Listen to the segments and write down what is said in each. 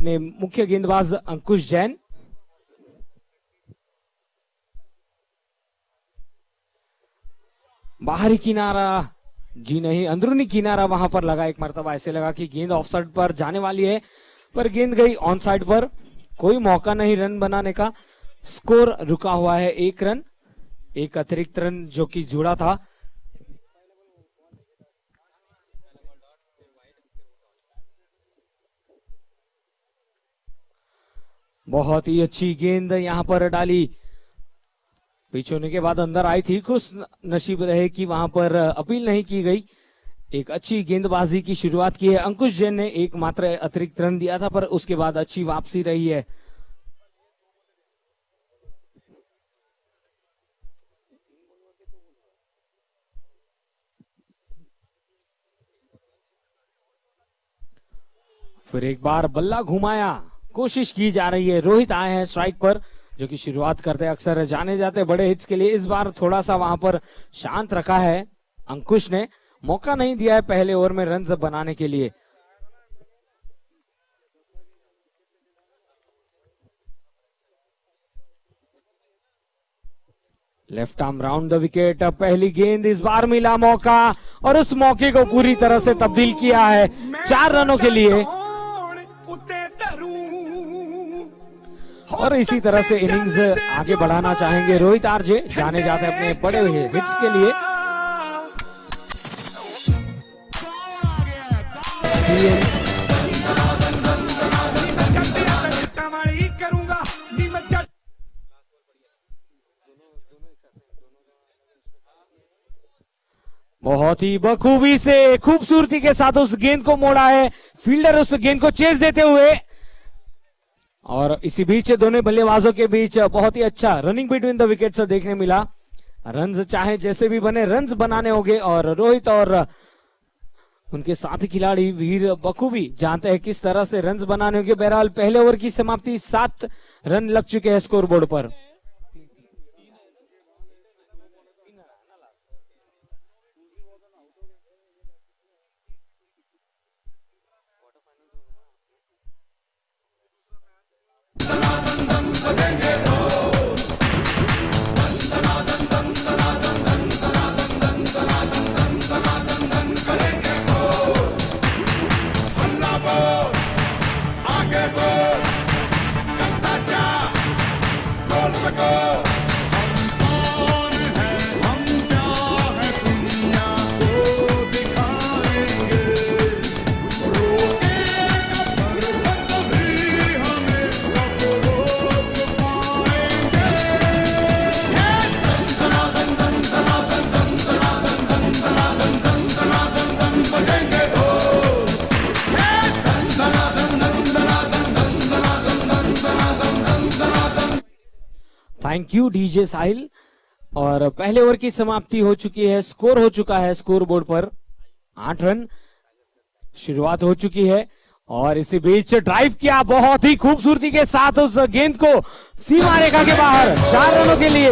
ने मुख्य गेंदबाज अंकुश जैन। बाहरी किनारा, जी नहीं, अंदरूनी किनारा वहां पर लगा। एक मरतबा ऐसे लगा कि गेंद ऑफ साइड पर जाने वाली है, पर गेंद गई ऑन साइड पर। कोई मौका नहीं रन बनाने का। स्कोर रुका हुआ है 1 रन। एक अतिरिक्त रन जो कि जुड़ा था। बहुत ही अच्छी गेंद यहां पर डाली, पिच होने के बाद अंदर आई थी। खुश नसीब रहे कि वहां पर अपील नहीं की गई। एक अच्छी गेंदबाजी की शुरुआत की है अंकुश जैन ने। एक मात्र अतिरिक्त रन दिया था, पर उसके बाद अच्छी वापसी रही है। फिर एक बार बल्ला घुमाया, कोशिश की जा रही है। रोहित आए हैं स्ट्राइक पर, जो कि शुरुआत करते अक्सर जाने जाते बड़े हिट्स के लिए। इस बार थोड़ा सा वहां पर शांत रखा है अंकुश ने, मौका नहीं दिया है पहले ओवर में रन बनाने के लिए। Left arm round the wicket. पहली गेंद, इस बार मिला मौका और उस मौके को पूरी तरह से तब्दील किया है 4 रनों के लिए। और इसी तरह से इनिंग्स आगे बढ़ाना चाहेंगे रोहित आरजे, जाने जाते अपने बड़े हुए हिट्स के लिए। बहुत ही बखूबी से, खूबसूरती के साथ उस गेंद को मोड़ा है फील्डर, उस गेंद को चेस देते हुए। और इसी बीच दोनों बल्लेबाजों के बीच बहुत ही अच्छा रनिंग बिटवीन द विकेट्स देखने मिला। रन्स चाहे जैसे भी बने, रन्स बनाने होंगे। और रोहित और उनके साथी खिलाड़ी वीर बखूबी जानते हैं किस तरह से रन्स बनाने होंगे। बहरहाल पहले ओवर की समाप्ति, 7 रन लग चुके हैं स्कोर बोर्ड पर। थैंक यू डीजे साहिल। और पहले ओवर की समाप्ति हो चुकी है, स्कोर हो चुका है स्कोर बोर्ड पर 8 रन। शुरुआत हो चुकी है और इसी बीच ड्राइव किया बहुत ही खूबसूरती के साथ उस गेंद को सीमा रेखा के बाहर 4 रनों के लिए।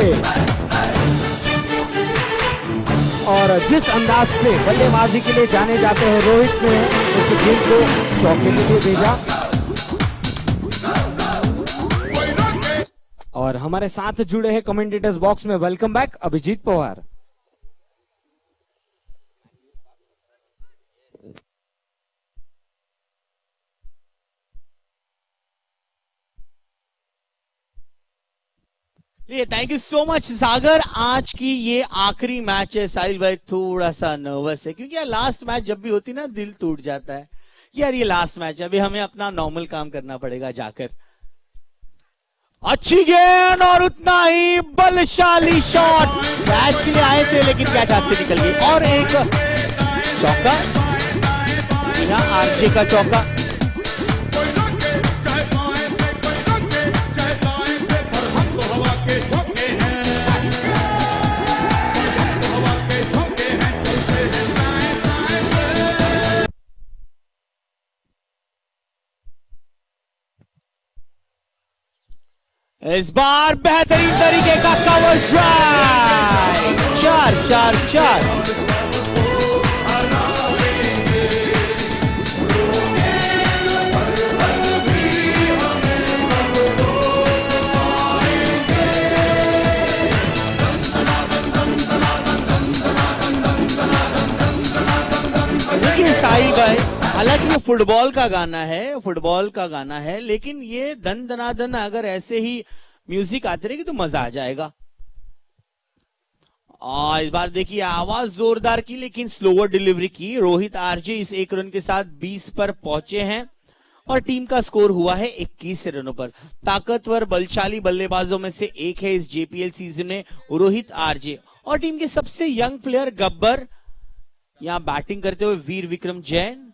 और जिस अंदाज से बल्लेबाजी के लिए जाने जाते हैं रोहित ने उस गेंद को चौके के लिए भेजा। और हमारे साथ जुड़े हैं कमेंटेटर्स बॉक्स में, welcome back Abhijeet Pawar. Thank you so much Sagar. आज की ये आखिरी मैच है। साहिल भाई थोड़ा सा नर्वस है क्योंकि यार लास्ट मैच जब भी होती ना दिल टूट जाता है। यार ये लास्ट मैच है, अभी हमें अपना नॉर्मल काम करना पड़ेगा जाकर। अच्छी गेंद और उतना ही बलशाली शॉट। कैच के लिए आए थे लेकिन कैच हाथ से निकल गई। और एक चौका, आरजे का चौका। इस बार बेहतरीन तरीके का कवर ड्राइव। 4-4-4। फुटबॉल का गाना है, फुटबॉल का गाना है, लेकिन ये धन धनाधन अगर ऐसे ही म्यूजिक आते रहेगी तो मजा आ जाएगा। इस बार देखिए आवाज जोरदार की लेकिन स्लोअर डिलीवरी की। रोहित आरजे इस 1 रन के साथ 20 पर पहुंचे हैं और टीम का स्कोर हुआ है 21 रनों पर। ताकतवर बलशाली बल्लेबाजों में से एक है इस जेपीएल सीजन में रोहित आरजे, और टीम के सबसे यंग प्लेयर गब्बर, यहां बैटिंग करते हुए वीर विक्रम जैन।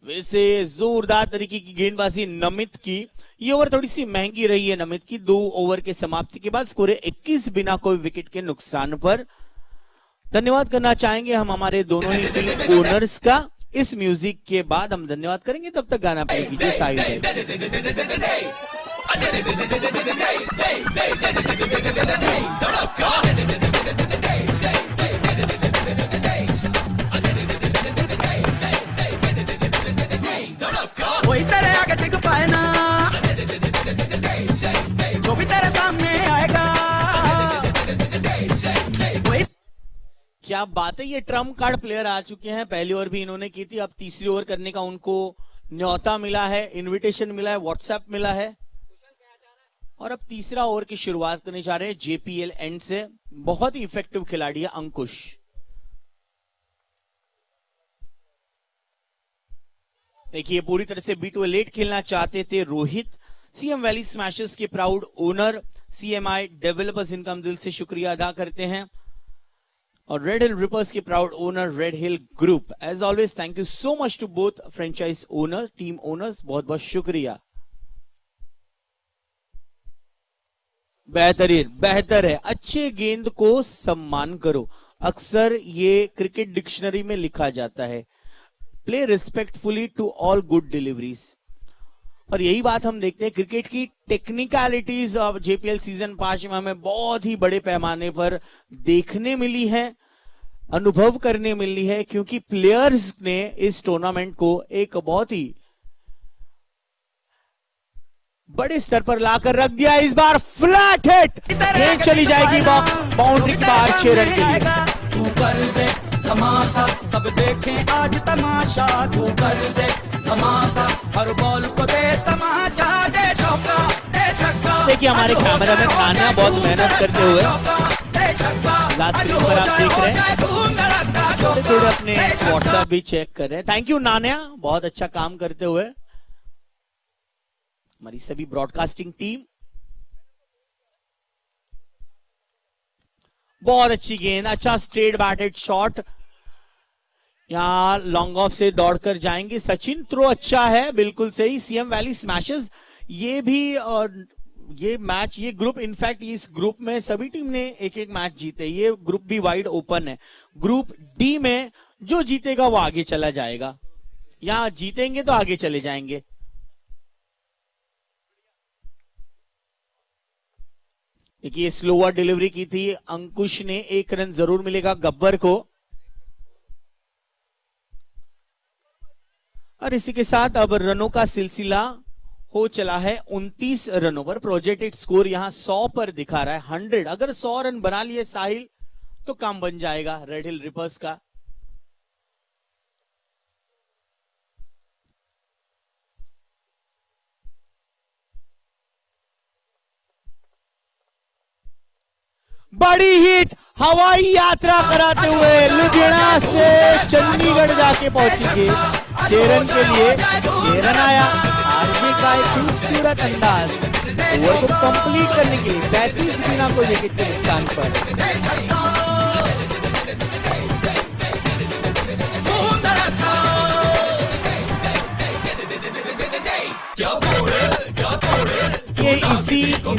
वैसे जोरदार तरीके की गेंदबाजी नमित की। ये ओवर थोड़ी सी महंगी रही है नमित की। 2 ओवर के समाप्ति के बाद स्कोर है 21 बिना कोई विकेट के नुकसान पर। धन्यवाद करना चाहेंगे हम हमारे दोनों ही टीम ओनर्स का। इस म्यूजिक के बाद हम धन्यवाद करेंगे, तब तक गाना प्ले कीजिए साइड है। वही तेरे आगे टिक पाए ना, जो भी तेरे सामने आएगा वही। क्या बात है, ये ट्रम्प कार्ड प्लेयर आ चुके हैं। पहली ओवर भी इन्होंने की थी, अब तीसरी ओवर करने का उनको न्योता मिला है, इनविटेशन मिला है, व्हाट्सएप मिला है, और अब तीसरा ओवर की शुरुआत करने जा रहे हैं जेपीएल एंड से। बहुत ही इफेक्टिव खिलाड़ी है अंकुश। देखिए पूरी तरह से B to लेट खेलना चाहते थे रोहित। सीएम वैली स्मैशर्स के प्राउड ओनर सीएमआई डेवलपर्स इनका हम दिल से शुक्रिया अदा करते हैं, और रेड हिल रिपर्स के proud owner Red Hill Group. As always thank you so much to both franchise owner, team owners, बहुत बहुत शुक्रिया। बेहतरीन, बेहतर है। अच्छे गेंद को सम्मान करो, अक्सर ये क्रिकेट डिक्शनरी में लिखा जाता है। Play respectfully to all good deliveries, और यही बात हम देखते हैं क्रिकेट की टेक्निकलिटीज ऑफ जेपीएल सीजन 5 में हमें बहुत ही बड़े पैमाने पर देखने मिली है, अनुभव करने मिली है, क्योंकि प्लेयर्स ने इस टूर्नामेंट को एक बहुत ही बड़े स्तर पर लाकर रख दिया। इस बार फ्लैट हिट, गेंद चली जाएगी बाउंड्री के बाहर 6 रन के लिए। तू कर दे तमाशा, सब देखें आज तमाशा, तू कर दे तमाशा, हर बॉल को दे तमाचा, दे चौका दे छक्का। देखिए हमारे कैमरामैन नाना बहुत मेहनत करते हुए लास्ट स्क्रीन पर आप देख रहे हैं, थोड़े अपने व्हाट्सएप भी चेक कर रहे हैं। थैंक यू नाना, बहुत अच्छा काम करते हुए। हमारी सभी ब्रॉडकास्टिंग टीम, बहुत अच्छी गेंद, अच्छा स्ट्रेट बैटेड शॉट, यहां लॉन्ग ऑफ से दौड़कर जाएंगे सचिन। थ्रो अच्छा है, बिल्कुल सही। सीएम वैली स्मैशर्स, ये भी ये मैच, ये ग्रुप, इनफैक्ट इस ग्रुप में सभी टीम ने एक एक मैच जीते। ये ग्रुप भी वाइड ओपन है। ग्रुप डी में जो जीतेगा वो आगे चला जाएगा, यहां जीतेंगे तो आगे चले जाएंगे। देखिए स्लोअर डिलीवरी की थी अंकुश ने, 1 रन जरूर मिलेगा गब्बर को। और इसी के साथ अब रनों का सिलसिला हो चला है 29 रनों पर। प्रोजेक्टेड स्कोर यहां 100 पर दिखा रहा है, 100। अगर 100 रन बना लिए साहिल तो काम बन जाएगा रेड हिल रिपर्स का। बड़ी हिट हवाई यात्रा कराते हुए लुधियाना से चंडीगढ़ जाके पहुंचेंगे 6 रन के लिए। 6 रन आया, आरजे का एक खूबसूरत अंदाज ओवर को कंप्लीट करने के लिए 35 बिना कोई विकेट के नुकसान पर। ये इसी हम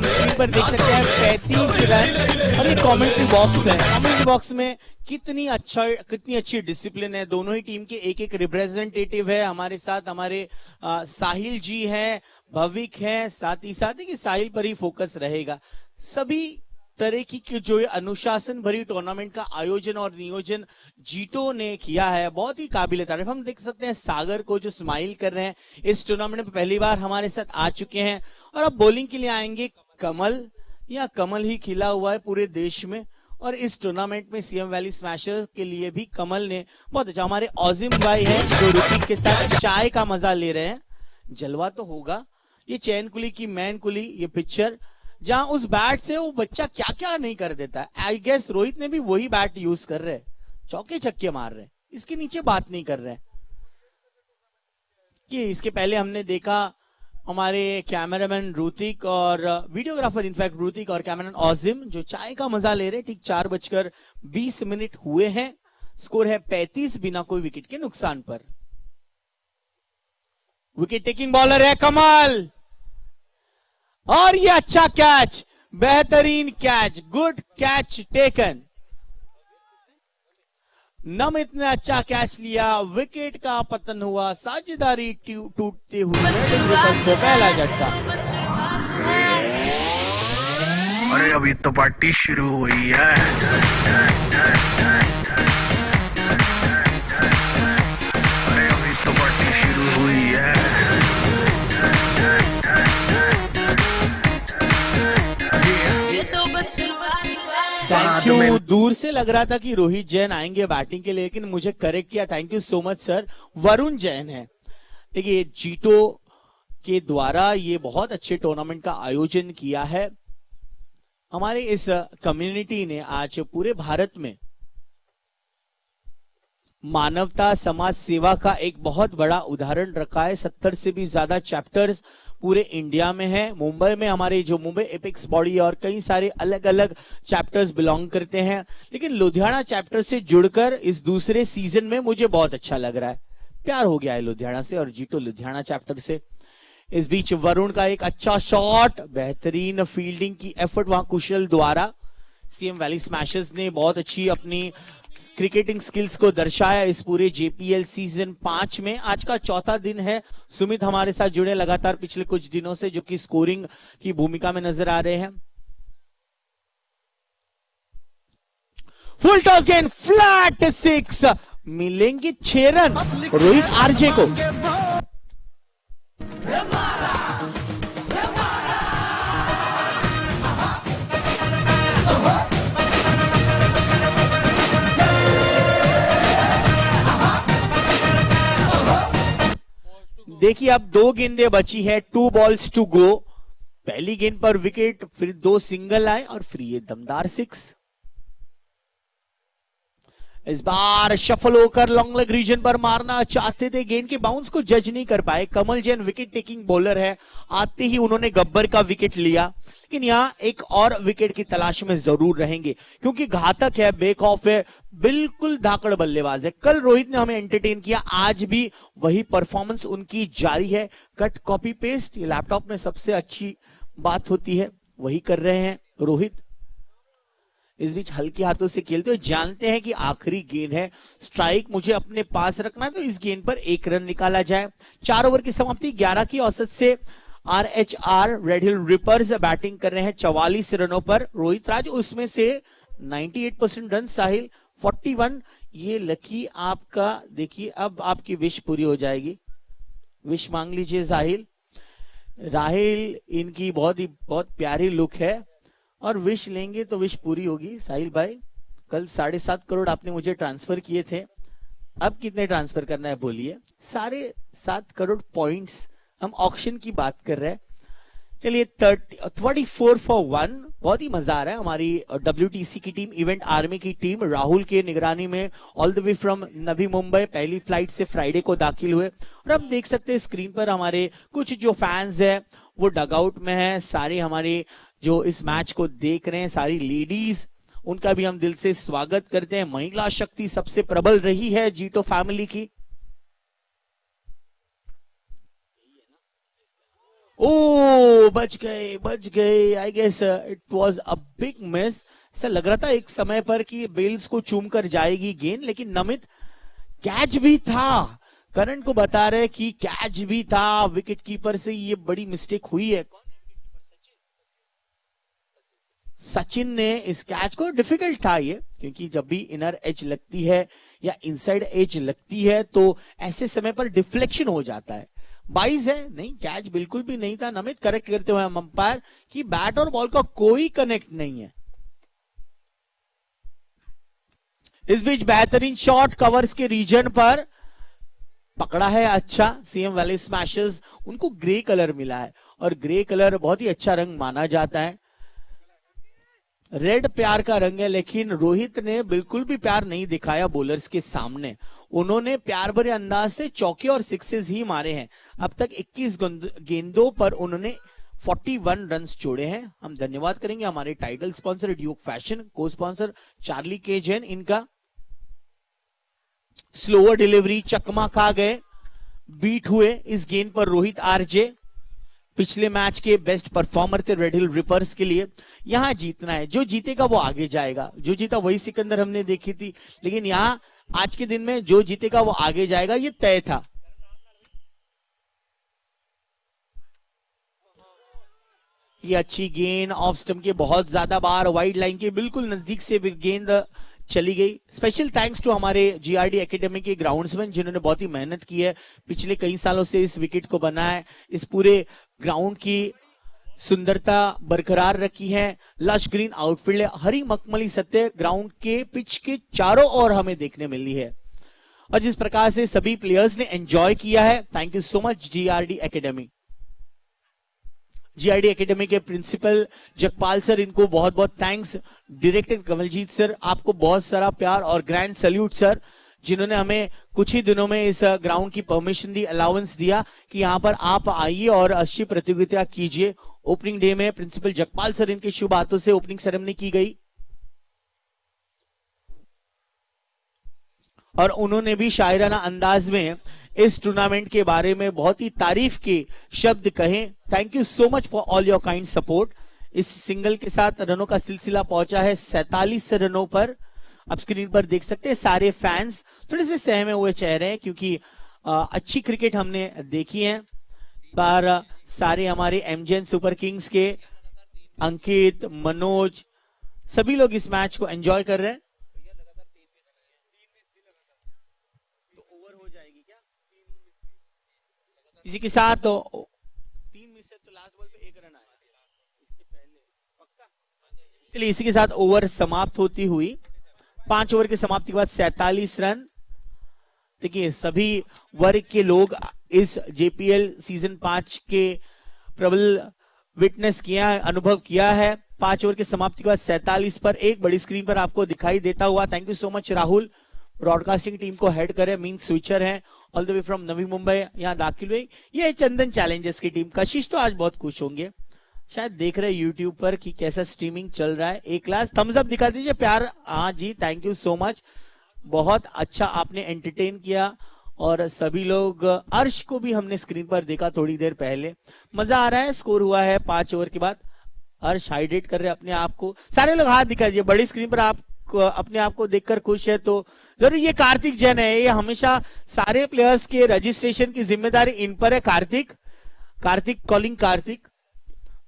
स्क्रीन पर देख सकते हैं 35 रन। और ये कमेंट्री बॉक्स है, कमेंट्री बॉक्स में कितनी अच्छी डिसिप्लिन है। दोनों ही टीम के एक एक रिप्रेजेंटेटिव है हमारे साथ। हमारे साहिल जी हैं, भविक हैं, साथ ही साथ कि साहिल पर ही फोकस रहेगा। सभी तरह की जो अनुशासन भरी टूर्नामेंट का आयोजन और नियोजन जीतो ने किया है, बहुत ही काबिल तारीफ। हम देख सकते हैं सागर को जो स्माइल कर रहे हैं, इस टूर्नामेंट में पहली बार हमारे साथ आ चुके हैं। और अब बॉलिंग के लिए आएंगे कमल। या कमल ही खिला हुआ है पूरे देश में, और इस टूर्नामेंट में सीएम वैली स्मैशर्स के लिए भी कमल ने बहुत अच्छा, हमारे औजिम भाई हैं जो ऋतिक के साथ चाय का मजा ले रहे हैं। जलवा तो होगा। ये चैन कुली की मैन कुली, ये पिक्चर जहां उस बैट से वो बच्चा क्या क्या नहीं कर देता है। आई गेस रोहित ने भी वही बैट यूज कर रहे, चौके छक्के मार रहे, इसके नीचे बात नहीं कर रहे। कि इसके पहले हमने देखा हमारे कैमरामैन ऋतिक और वीडियोग्राफर इनफैक्ट ऋतिक और कैमरामैन औजिम जो चाय का मजा ले रहे। ठीक 4:20 हुए हैं। स्कोर है 35 बिना कोई विकेट के नुकसान पर। विकेट टेकिंग बॉलर है कमल और ये अच्छा कैच, बेहतरीन catch, good catch taken. Namit ने अच्छा कैच लिया, विकेट का पतन हुआ, साझेदारी टूटते हुए पहला झटका। अरे अभी तो पार्टी शुरू हुई है। अरे अभी तो पार्टी शुरू हुई है। Thank you. दूर से लग रहा था कि रोहित जैन आएंगे बैटिंग के लिए, लेकिन मुझे करेक्ट किया। Thank you so much sir. Varun Jain है। देखिए जीटो के द्वारा ये बहुत अच्छे टूर्नामेंट का आयोजन किया है। हमारे इस कम्युनिटी ने आज पूरे भारत में मानवता समाज सेवा का एक बहुत बड़ा उदाहरण रखा है। 70 से भी ज्यादा चैप्टर्स पूरे इंडिया में है। मुंबई में हमारे जो मुंबई एपिक्स बॉडी और कई सारे अलग अलग चैप्टर्स बिलोंग करते हैं, लेकिन लुधियाना चैप्टर से जुड़कर इस दूसरे सीजन में मुझे बहुत अच्छा लग रहा है। प्यार हो गया है लुधियाना से और जीतो लुधियाना चैप्टर से। इस बीच वरुण का एक अच्छा शॉट, बेहतरीन फील्डिंग की एफर्ट वहां कुशल द्वारा। सीएम वैली स्मैशर्स ने बहुत अच्छी अपनी क्रिकेटिंग स्किल्स को दर्शाया इस पूरे जेपीएल सीजन 5 में। आज का चौथा दिन है। सुमित हमारे साथ जुड़े लगातार पिछले कुछ दिनों से, जो कि स्कोरिंग की भूमिका में नजर आ रहे हैं। फुल टॉस गेंद, फ्लैट 6, मिलेंगे 6 रन रोहित आरजे को। देखिए अब 2 गेंदें बची है, 2 balls to go। पहली गेंद पर विकेट, फिर 2 सिंगल आए और फिर ये दमदार 6। इस बार शफल होकर लॉन्ग लेग रीजन पर मारना चाहते थे, गेंद के बाउंस को जज नहीं कर पाए। कमल जैन विकेट टेकिंग बॉलर है, आते ही उन्होंने गब्बर का विकेट लिया, लेकिन यहाँ एक और विकेट की तलाश में जरूर रहेंगे क्योंकि घातक है, बेक ऑफ है, बिल्कुल धाकड़ बल्लेबाज है। कल रोहित ने हमें एंटरटेन किया, आज भी वही परफॉर्मेंस उनकी जारी है। कट कॉपी पेस्ट ये लैपटॉप में सबसे अच्छी बात होती है, वही कर रहे हैं रोहित। इस बीच हल्के हाथों से खेलते हुए जानते हैं कि आखिरी गेंद है, स्ट्राइक मुझे अपने पास रखना है, तो इस गेंद पर 1 रन निकाला जाए। 4 ओवर की समाप्ति, 11 की औसत से आरएचआर रेड हिल रिपर्स बैटिंग कर रहे हैं 44 रनों पर। रोहित राज उसमें से 98% रन, साहिल 41। ये लकी आपका, देखिए अब आपकी विश पूरी हो जाएगी। विश मांग लीजिए साहिल। राहिल इनकी बहुत प्यारी लुक है और विश लेंगे तो विश पूरी होगी। साहिल भाई कल 7.5 करोड़ आपने मुझे ट्रांसफर किए थे, अब कितने ट्रांसफर करना है बोलिए? 7.5 करोड़ पॉइंट्स। हम ऑक्शन की बात कर रहे हैं। चलिए 34 for 1, बहुत ही मजा आ रहा है। हमारी WTC की टीम, इवेंट आर्मी की टीम राहुल के निगरानी में all the way from Navi Mumbai पहली फ्लाइट से फ्राइडे को दाखिल हुए। और अब देख सकते हैं स्क्रीन पर हमारे कुछ जो फैंस है वो डगआउट में है। सारे हमारे जो इस मैच को देख रहे हैं, सारी लेडीज, उनका भी हम दिल से स्वागत करते हैं। महिला शक्ति सबसे प्रबल रही है जीटो फैमिली की। ओ बच गए। I guess it was a big miss. ऐसा लग रहा था एक समय पर कि बेल्स को चूम कर जाएगी गेंद, लेकिन नमित कैच भी था। करण को बता रहे कि कैच भी था, विकेट कीपर से ये बड़ी मिस्टेक हुई है। सचिन ने इस कैच को, डिफिकल्ट था ये, क्योंकि जब भी इनर एज लगती है या इनसाइड एज लगती है तो ऐसे समय पर डिफ्लेक्शन हो जाता है। 22 है, नहीं कैच बिल्कुल भी नहीं था। नमित करेक्ट करते हुए हम अंपायर कि बैट और बॉल का कोई कनेक्ट नहीं है। इस बीच बेहतरीन शॉट कवर्स के रीजन पर पकड़ा है अच्छा सीएम वैली स्मैशर्स, उनको ग्रे कलर मिला है और ग्रे कलर बहुत ही अच्छा रंग माना जाता है। रेड प्यार का रंग है, लेकिन रोहित ने बिल्कुल भी प्यार नहीं दिखाया बॉलर्स के सामने। उन्होंने प्यार भरे अंदाज से चौके और सिक्सेस ही मारे हैं। अब तक 21 गेंदों पर उन्होंने 41 रन्स जोड़े हैं। हम धन्यवाद करेंगे हमारे title sponsor Duke Fashion, co sponsor Charlie K Jain, इनका स्लोअर डिलीवरी चकमा खा गए, बीट हुए इस गेंद पर रोहित आरजे। पिछले मैच के बेस्ट परफॉर्मर थे रेड हिल रिपर्स के लिए। यहां जीतना है, जो जीतेगा वो आगे जाएगा। जो जीता वही सिकंदर हमने देखी थी, लेकिन यहां आज के दिन में जो जीतेगा वो आगे जाएगा, ये तय था। ये अच्छी गेंद ऑफ स्टंप के बहुत ज्यादा बार वाइड लाइन के बिल्कुल नजदीक से गेंद चली गई। स्पेशल थैंक्स टू हमारे जीआरडी एकेडमी के ग्राउंड्समैन जिन्होंने बहुत ही मेहनत की है, पिछले कई सालों से इस विकेट को बनाया है, इस पूरे ग्राउंड की सुंदरता बरकरार रखी है। लश ग्रीन आउटफील्ड है, हरी मखमली सतह ग्राउंड के पिच के चारों ओर हमें देखने मिली है और जिस प्रकार से सभी प्लेयर्स ने एंजॉय किया है, thank you so much GRD academy. GRD academy के प्रिंसिपल जगपाल सर, इनको बहुत बहुत थैंक्स। डायरेक्टर कमलजीत सर, आपको बहुत सारा प्यार और ग्रैंड सैल्यूट सर, जिन्होंने हमें कुछ ही दिनों में इस ग्राउंड की परमिशन दी, अलाउंस दिया कि यहां पर आप आइए और अच्छी प्रतियोगिता कीजिए। ओपनिंग डे में प्रिंसिपल जगपाल सर, इनके शुभ हाथों से ओपनिंग सेरेमनी की गई और उन्होंने भी शायराना अंदाज में इस टूर्नामेंट के बारे में बहुत ही तारीफ के शब्द कहे। Thank you so much for all your kind support. इस सिंगल के साथ रनों का सिलसिला पहुंचा है 47 रनों पर। अब स्क्रीन पर देख सकते हैं सारे फैंस थोड़े से सहमे हुए चेहरे हैं, क्योंकि अच्छी क्रिकेट हमने देखी है, पर सारे हमारे एमजीएन सुपर किंग्स के अंकित, मनोज, सभी लोग इस मैच को एंजॉय कर रहे हैं। इसी के साथ 3 मिस से तो लास्ट बॉल पे 1 रन आया, इसके पहले पक्का। चलिए, इसी के साथ ओवर समाप्त होती हुई 5 ओवर की समाप्ति के बाद 47 रन। देखिए, सभी वर्ग के लोग इस जेपीएल सीजन 5 के प्रबल विटनेस किया है, अनुभव किया है। 5 ओवर की समाप्ति के बाद 47 पर एक बड़ी स्क्रीन पर आपको दिखाई देता हुआ। Thank you so much Rahul, broadcasting team को हेड करे, मीन स्विचर है all the way from Navi Mumbai, यहाँ दाखिल हुए। ये चंदन चैलेंजर्स की टीम, कशिश तो आज बहुत खुश होंगे, शायद देख रहे यूट्यूब पर कि कैसा स्ट्रीमिंग चल रहा है। एक क्लास थम्स अप दिखा दीजिए प्यार। हाँ जी, थैंक यू सो मच, बहुत अच्छा आपने एंटरटेन किया। और सभी लोग, अर्श को भी हमने स्क्रीन पर देखा थोड़ी देर पहले, मजा आ रहा है। स्कोर हुआ है 5 ओवर के बाद। अर्श हाइड्रेट कर रहे अपने आप को। सारे लोग हाथ दिखा दीजिए, बड़ी स्क्रीन पर आप अपने आप को देखकर खुश है तो जरूर। ये कार्तिक जैन है, ये हमेशा सारे प्लेयर्स के रजिस्ट्रेशन की जिम्मेदारी इन पर है। कार्तिक कॉलिंग कार्तिक,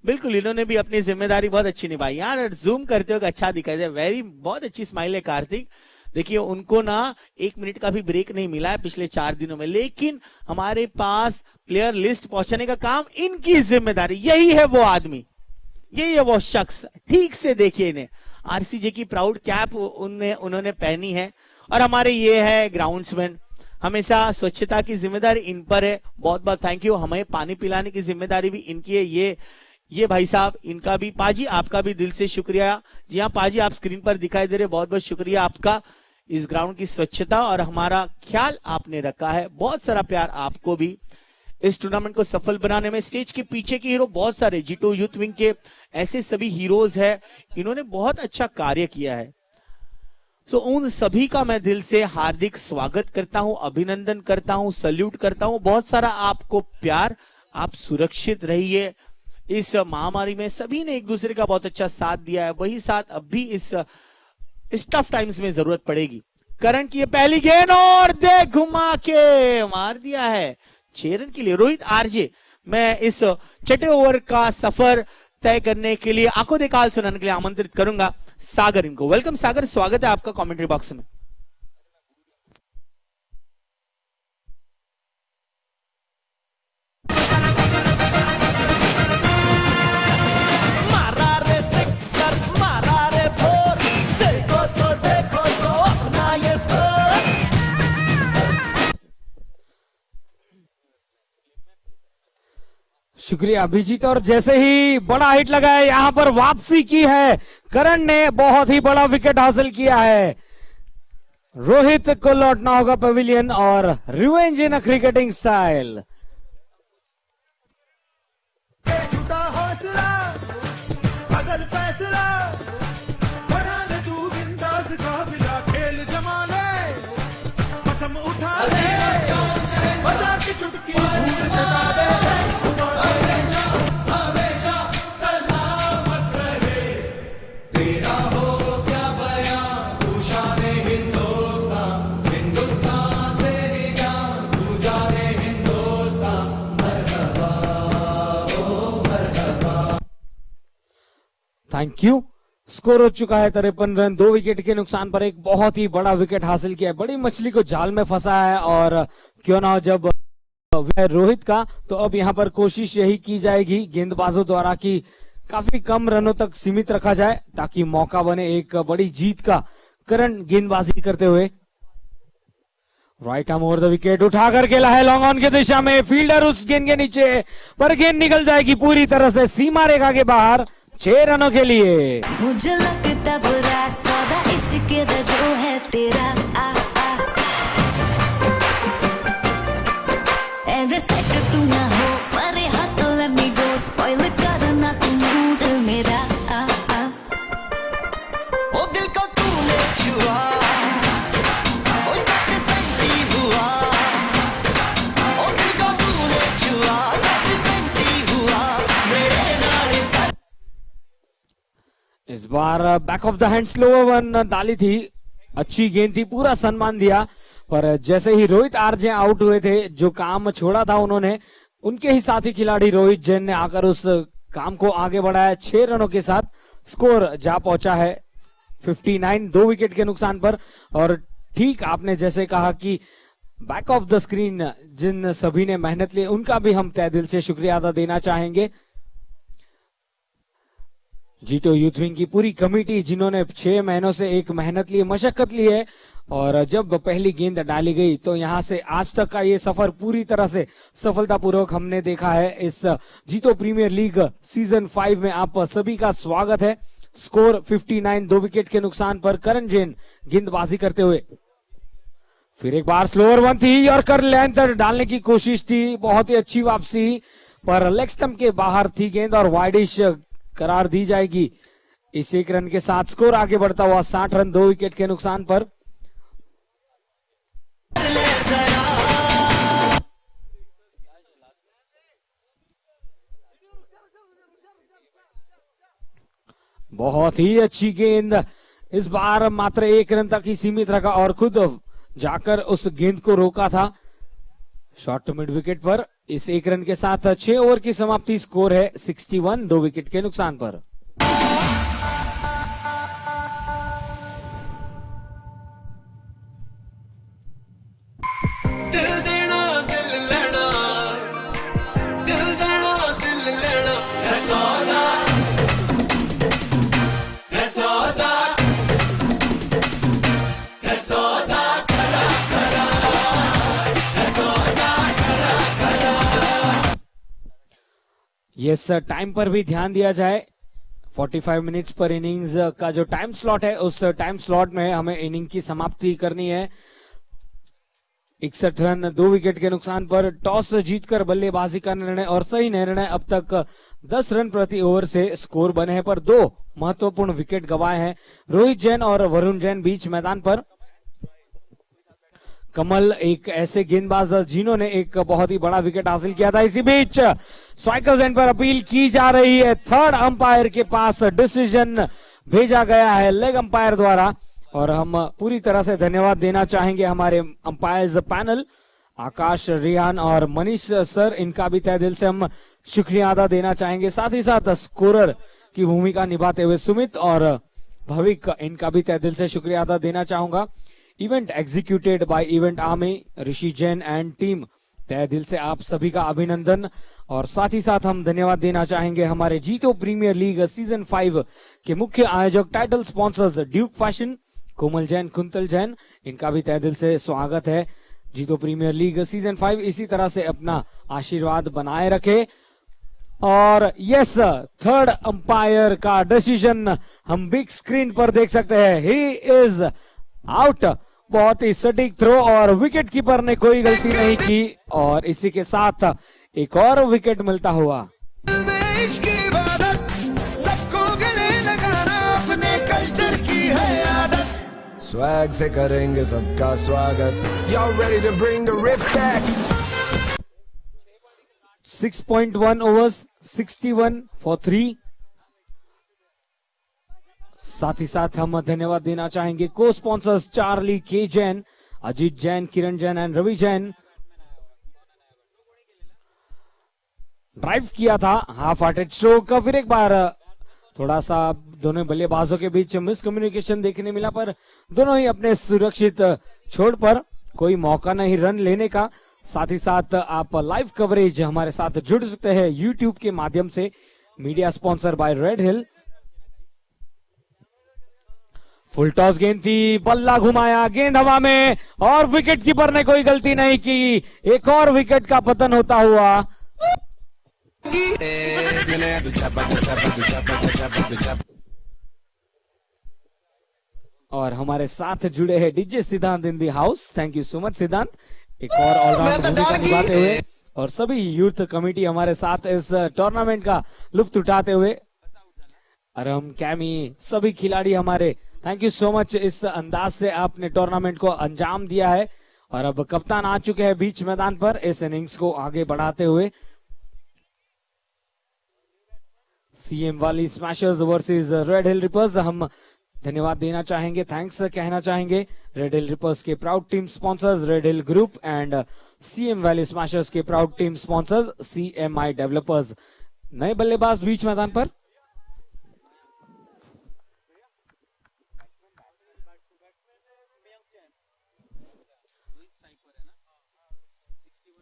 बिल्कुल इन्होंने भी अपनी जिम्मेदारी बहुत अच्छी निभाई यार। जूम करते हो अच्छा दिखाई दे, वेरी बहुत अच्छी स्माइल है कार्तिक। देखिए, उनको ना 1 मिनट का भी ब्रेक नहीं मिला है पिछले 4 दिनों में, लेकिन हमारे पास प्लेयर लिस्ट पहुंचाने का काम इनकी जिम्मेदारी। यही है वो आदमी, यही है वो शख्स। ठीक से देखिए इन्हें, आरसीजे की प्राउड कैप उन्होंने पहनी है। और हमारे ये है ग्राउंड्समैन, हमेशा स्वच्छता की जिम्मेदारी इन पर है। बहुत बहुत थैंक यू। हमें पानी पिलाने की जिम्मेदारी भी इनकी है। ये भाई साहब, इनका भी। पाजी, आपका भी दिल से शुक्रिया। जी हाँ पाजी, आप स्क्रीन पर दिखाई दे रहे, बहुत बहुत शुक्रिया आपका। इस ग्राउंड की स्वच्छता और हमारा ख्याल आपने रखा है, बहुत सारा प्यार आपको भी। इस टूर्नामेंट को सफल बनाने में स्टेज के पीछे के हीरो बहुत सारे, जीटो यूथ विंग के ऐसे सभी हीरोज है, इन्होंने बहुत अच्छा कार्य किया है। तो उन सभी का मैं दिल से हार्दिक स्वागत करता हूं, अभिनंदन करता हूं, सल्यूट करता हूं। बहुत सारा आपको प्यार। आप सुरक्षित रहिए। इस महामारी में सभी ने एक दूसरे का बहुत अच्छा साथ दिया है, वही साथ अब भी इस टफ टाइम्स में जरूरत पड़ेगी। करण की ये पहली गेंद और दे घुमा के मार दिया है 6 रन के लिए रोहित आरजे। मैं इस छठे ओवर का सफर तय करने के लिए, आंखों देखाल सुनाने के लिए आमंत्रित करूंगा सागर इनको। वेलकम सागर, स्वागत है आपका कमेंट्री बॉक्स में। मारा रे सिक्सर, मारा रे फोर, देखो तो अपना शुक्रिया अभिजीत। और जैसे ही बड़ा हिट लगा है, यहां पर वापसी की है करण ने, बहुत ही बड़ा विकेट हासिल किया है। रोहित को लौटना होगा पवेलियन और revenge in a cricketing style. झूठा हौसला अगर फैसला बना ले तू बिंदास काफिला खेल जमा ले कसम उठा ले बजा की चुटकी भूल जता दे हमेशा सलामत रहे तेरा हो क्या बयां तू शाने हिंदुस्तान हिंदुस्तान तेरी जान तू जाने हिंदुस्तान मरहबा ओ मरहबा। Thank you. स्कोर हो चुका है 53 रन, 2 विकेट के नुकसान पर एक बहुत ही बड़ा विकेट हासिल किया है। बड़ी मछली को जाल में फंसा है और क्यों ना हो जब वह रोहित का, तो अब यहां पर कोशिश यही की जाएगी गेंदबाजों द्वारा कि काफी कम रनों तक सीमित रखा जाए ताकि मौका बने एक बड़ी जीत का। करण गेंदबाजी करते हुए right arm over the wicket उठाकर खेला है लॉन्ग ऑन की दिशा में, फील्डर उस गेंद के नीचे, पर गेंद निकल जाएगी पूरी तरह से सीमा रेखा के बाहर 6 रनों के लिए। मुझे लगता बुरा सौदा इश्क दा जो है तेरा आ ऐसे सेट तू ना हो परे हाथ let me go spoil करना तू मूड मेरा आ ओ दिल को तूने छुआ ओ जट संती हुआ ओ दिल को तूने छुआ जट संती हुआ मेरे नाल। इस बार back of the hand slower one डाली थी, अच्छी गेंद थी, पूरा सम्मान दिया, पर जैसे ही रोहित आरजे आउट हुए थे, जो काम छोड़ा था उन्होंने, उनके ही साथी खिलाड़ी रोहित जैन ने आकर उस काम को आगे बढ़ाया। 6 रनों के साथ स्कोर जा पहुंचा है 59, 2 विकेट के नुकसान पर। और ठीक आपने जैसे कहा कि बैक ऑफ द स्क्रीन जिन सभी ने मेहनत ली, उनका भी हम तहे दिल से शुक्रिया अदा देना चाहेंगे। जीतो यूथ विंग की पूरी कमेटी जिन्होंने 6 महीनों से एक मेहनत ली, मशक्कत ली है, और जब पहली गेंद डाली गई तो यहां से आज तक का ये सफर पूरी तरह से सफलतापूर्वक हमने देखा है। इस जीतो प्रीमियर लीग सीजन 5 में आप सभी का स्वागत है। स्कोर 59, 2 विकेट के नुकसान पर करण जैन गेंदबाजी करते हुए। फिर एक बार स्लोअर वन थी और कर लेंथ डालने की कोशिश थी, बहुत ही अच्छी वापसी, पर लेग स्टंप के बाहर थी गेंद और वाइडिश करार दी जाएगी। इस 1 रन के साथ स्कोर आगे बढ़ता हुआ 60 रन, 2 विकेट के नुकसान पर। बहुत ही अच्छी गेंद, इस बार मात्र 1 रन तक ही सीमित रखा और खुद जाकर उस गेंद को रोका था शॉर्ट मिड विकेट पर। इस 1 रन के साथ 6 ओवर की समाप्ति, स्कोर है 61, 2 विकेट के नुकसान पर। दिल देना दिल लेना दिल देना दिल लेना है सौदा है सौदा है सौदा खरा खरा है सौदा खरा खरा। यस, टाइम पर भी ध्यान दिया जाए। 45 मिनट्स पर इनिंग्स का जो टाइम स्लॉट है, उस टाइम स्लॉट में हमें इनिंग की समाप्ति करनी है। 61 रन, 2 विकेट के नुकसान पर टॉस जीतकर बल्लेबाजी का निर्णय, और सही निर्णय। अब तक 10 रन प्रति ओवर से स्कोर बने हैं, पर 2 महत्वपूर्ण विकेट गंवाए हैं रोहित जैन और वरुण जैन बीच मैदान पर। कमल एक ऐसे गेंदबाज जिन्होंने एक बहुत ही बड़ा विकेट हासिल किया था। इसी बीच स्ट्राइकर्स एंड पर अपील की जा रही है, थर्ड अंपायर के पास डिसीजन भेजा गया है लेग अंपायर द्वारा, और हम पूरी तरह से धन्यवाद देना चाहेंगे हमारे अंपायर्स पैनल आकाश, रियान और मनीष सर, इनका भी तहे दिल से हम शुक्रिया अदा देना चाहेंगे। साथ ही साथ स्कोरर की भूमिका निभाते हुए सुमित और भविक, इनका भी तहे दिल से शुक्रिया अदा देना चाहूंगा। Event executed by Event army, Rishi Jain and team, तहे दिल से आप सभी का अभिनंदन। और साथ ही साथ हम धन्यवाद देना चाहेंगे हमारे जीतो प्रीमियर लीग सीजन 5 के मुख्य आयोजक, title sponsors Duke Fashion, Komal Jain, quintal Jain, इनका भी तहे दिल से स्वागत है। जीतो प्रीमियर लीग सीजन 5 इसी तरह से अपना आशीर्वाद बनाए रखे। और यस, थर्ड अंपायर का डिसीजन हम बिग स्क्रीन पर देख सकते हैं। He is out. बहुत ही सटीक थ्रो और विकेट कीपर ने कोई गलती नहीं की और इसी के साथ एक और विकेट मिलता हुआ। देश की इबादत, सबको गले लगाना अपने कल्चर की है आदत। स्वैग से करेंगे सबका स्वागत। Y'all ready to bring the riff back? 6.1 overs, 61 for 3। साथ ही साथ हम धन्यवाद देना चाहेंगे को sponsors Charlie K Jain, Ajit Jain, Kiran Jain and Ravi Jain. Drive किया था हाफ हार्टेड स्ट्रोक का, फिर एक बार थोड़ा सा दोनों बल्लेबाजों के बीच मिसकम्युनिकेशन देखने मिला, पर दोनों ही अपने सुरक्षित छोड़ पर कोई मौका नहीं रन लेने का। साथ ही साथ आप लाइव कवरेज हमारे साथ जुड़ सकते हैं यूट्यूब के माध्यम से। Media sponsor by Red hill. Full toss गेंद थी, बल्ला घुमाया, गेंद हवा में और विकेट कीपर ने कोई गलती नहीं की। एक और विकेट का पतन होता हुआ। और हमारे साथ जुड़े हैं DJ Siddhant in the house. Thank you so much Siddhant, एक और ऑलराउंड भूमिका निभाते हुए। और सभी यूथ कमेटी हमारे साथ इस टूर्नामेंट का लुत्फ उठाते हुए। अरम, कैमी, सभी खिलाड़ी हमारे, थैंक यू सो मच। इस अंदाज से आपने टूर्नामेंट को अंजाम दिया है। और अब कप्तान आ चुके हैं बीच मैदान पर इस इनिंग्स को आगे बढ़ाते हुए। CM Valley Smashers versus Red Hill Rippers. हम धन्यवाद देना चाहेंगे, थैंक्स कहना चाहेंगे रेड हिल रिपर्स के proud team sponsors Red Hill group and CM Valley Smashers के proud team sponsors CMI developers. नए बल्लेबाज बीच मैदान पर।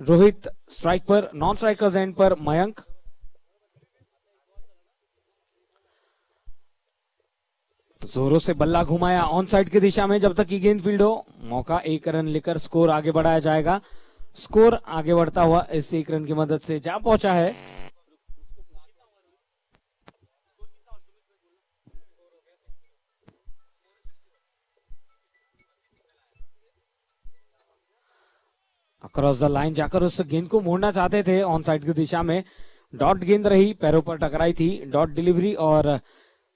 रोहित स्ट्राइक पर, नॉन स्ट्राइकर्स एंड पर मयंक। जोरों से बल्ला घुमाया ऑन साइड की दिशा में, जब तक की गेंद फील्ड हो मौका 1 रन लेकर स्कोर आगे बढ़ाया जाएगा। स्कोर आगे बढ़ता हुआ इस 1 रन की मदद से जा पहुंचा है। अक्रॉस द लाइन जाकर उस गेंद को मोड़ना चाहते थे ऑन साइड की दिशा में। डॉट गेंद रही, पैरों पर टकराई थी, डॉट डिलीवरी और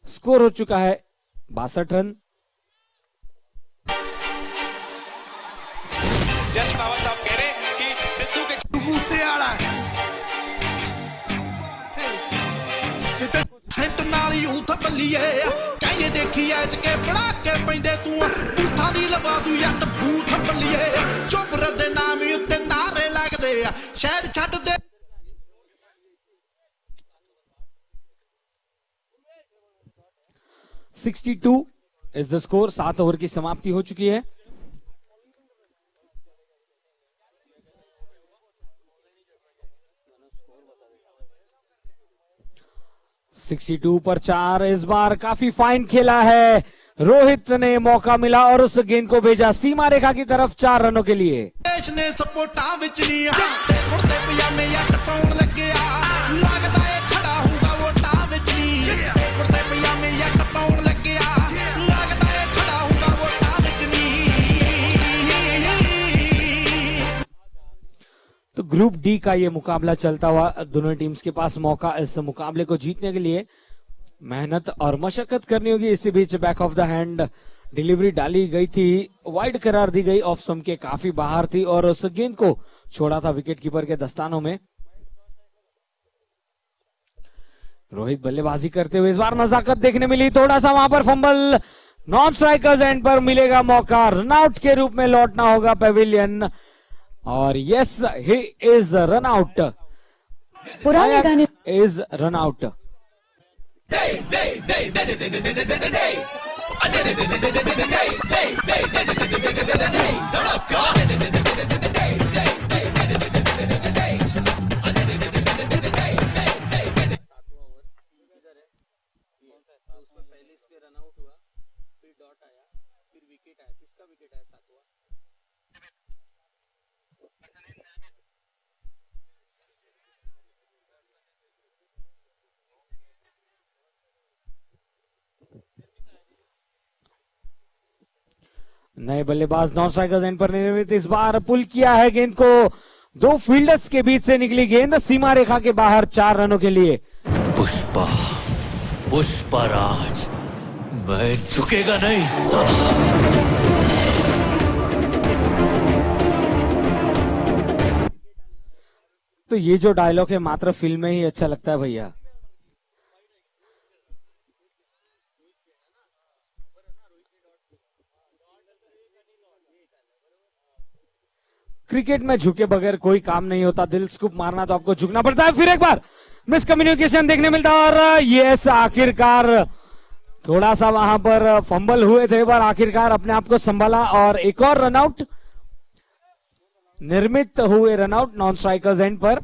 स्कोर हो चुका है 62 रन। जस्ट बाबा साहब कह रहे कि सिद्धू के मूसेवाला सेंट नाल यूथ बल्लीए ਕਹਿੰਦੇ ਦੇਖੀ ਐਤ ਕੇ ਪੜਾ ਕੇ ਪੈਂਦੇ ਤੂੰ ਬੂਥਾਂ ਦੀ ਲਵਾ ਦੂ ਯੱਟ ਬੂਥ ਬल्लीए ਚੁੱਪ ਰਦੇ ਨਾਮ ਉੱਤੇ ਨਾਰੇ ਲੱਗਦੇ ਆ ਸ਼ਹਿਰ ਛੱਡ ਦੇ। 62 इज द स्कोर। 7 ओवर की समाप्ति हो चुकी है। (62 पर 4) इस बार काफी फाइन खेला है। रोहित ने मौका मिला और उस गेंद को भेजा सीमा रेखा की तरफ 4 रनों के लिए। देश ने सपोर्टा विच नहीं आ कुर्ते पजामे यट पाउण लगया लगदा ए खड़ा होगा वोटा विच नहीं कुर्ते पजामे यट पाउण लगया लगदा ए खड़ा होगा वोटा विच नहीं। तो ग्रुप डी का ये मुकाबला चलता हुआ, दोनों टीम्स के पास मौका इस मुकाबले को जीतने के लिए मेहनत और मशक्कत करनी होगी। इसी बीच back of the hand delivery डाली गई थी, वाइड करार दी गई, ऑफ स्टंप के काफी बाहर थी और उस गेंद को छोड़ा था विकेट कीपर के दस्तानों में। रोहित बल्लेबाजी करते हुए इस बार नजाकत देखने मिली, थोड़ा सा वहां पर फंबल। नॉन स्ट्राइकर्स एंड पर मिलेगा मौका, रनआउट के रूप में लौटना होगा पेविलियन। और yes, he is run out. पुराने गाने इज रन आउट। नए बल्लेबाज नॉन स्ट्राइकर्स एंड पर निर्मित इस बार पुल किया है गेंद को, दो फील्डर्स के बीच से निकली गेंद सीमा रेखा के बाहर 4 रनों के लिए। पुष्पा पुष्पराज, मैं झुकेगा नहीं साला। तो ये जो डायलॉग है मात्र फिल्म में ही अच्छा लगता है भैया। क्रिकेट में झुके बगैर कोई काम नहीं होता, दिल स्कूप मारना तो आपको झुकना पड़ता है। फिर एक बार मिसकम्युनिकेशन देखने मिलता है और यस आखिरकार थोड़ा सा वहां पर फंबल हुए थे, पर आखिरकार अपने आप को संभाला और एक और रनआउट निर्मित हुए, रनआउट नॉन स्ट्राइकर्स एंड पर।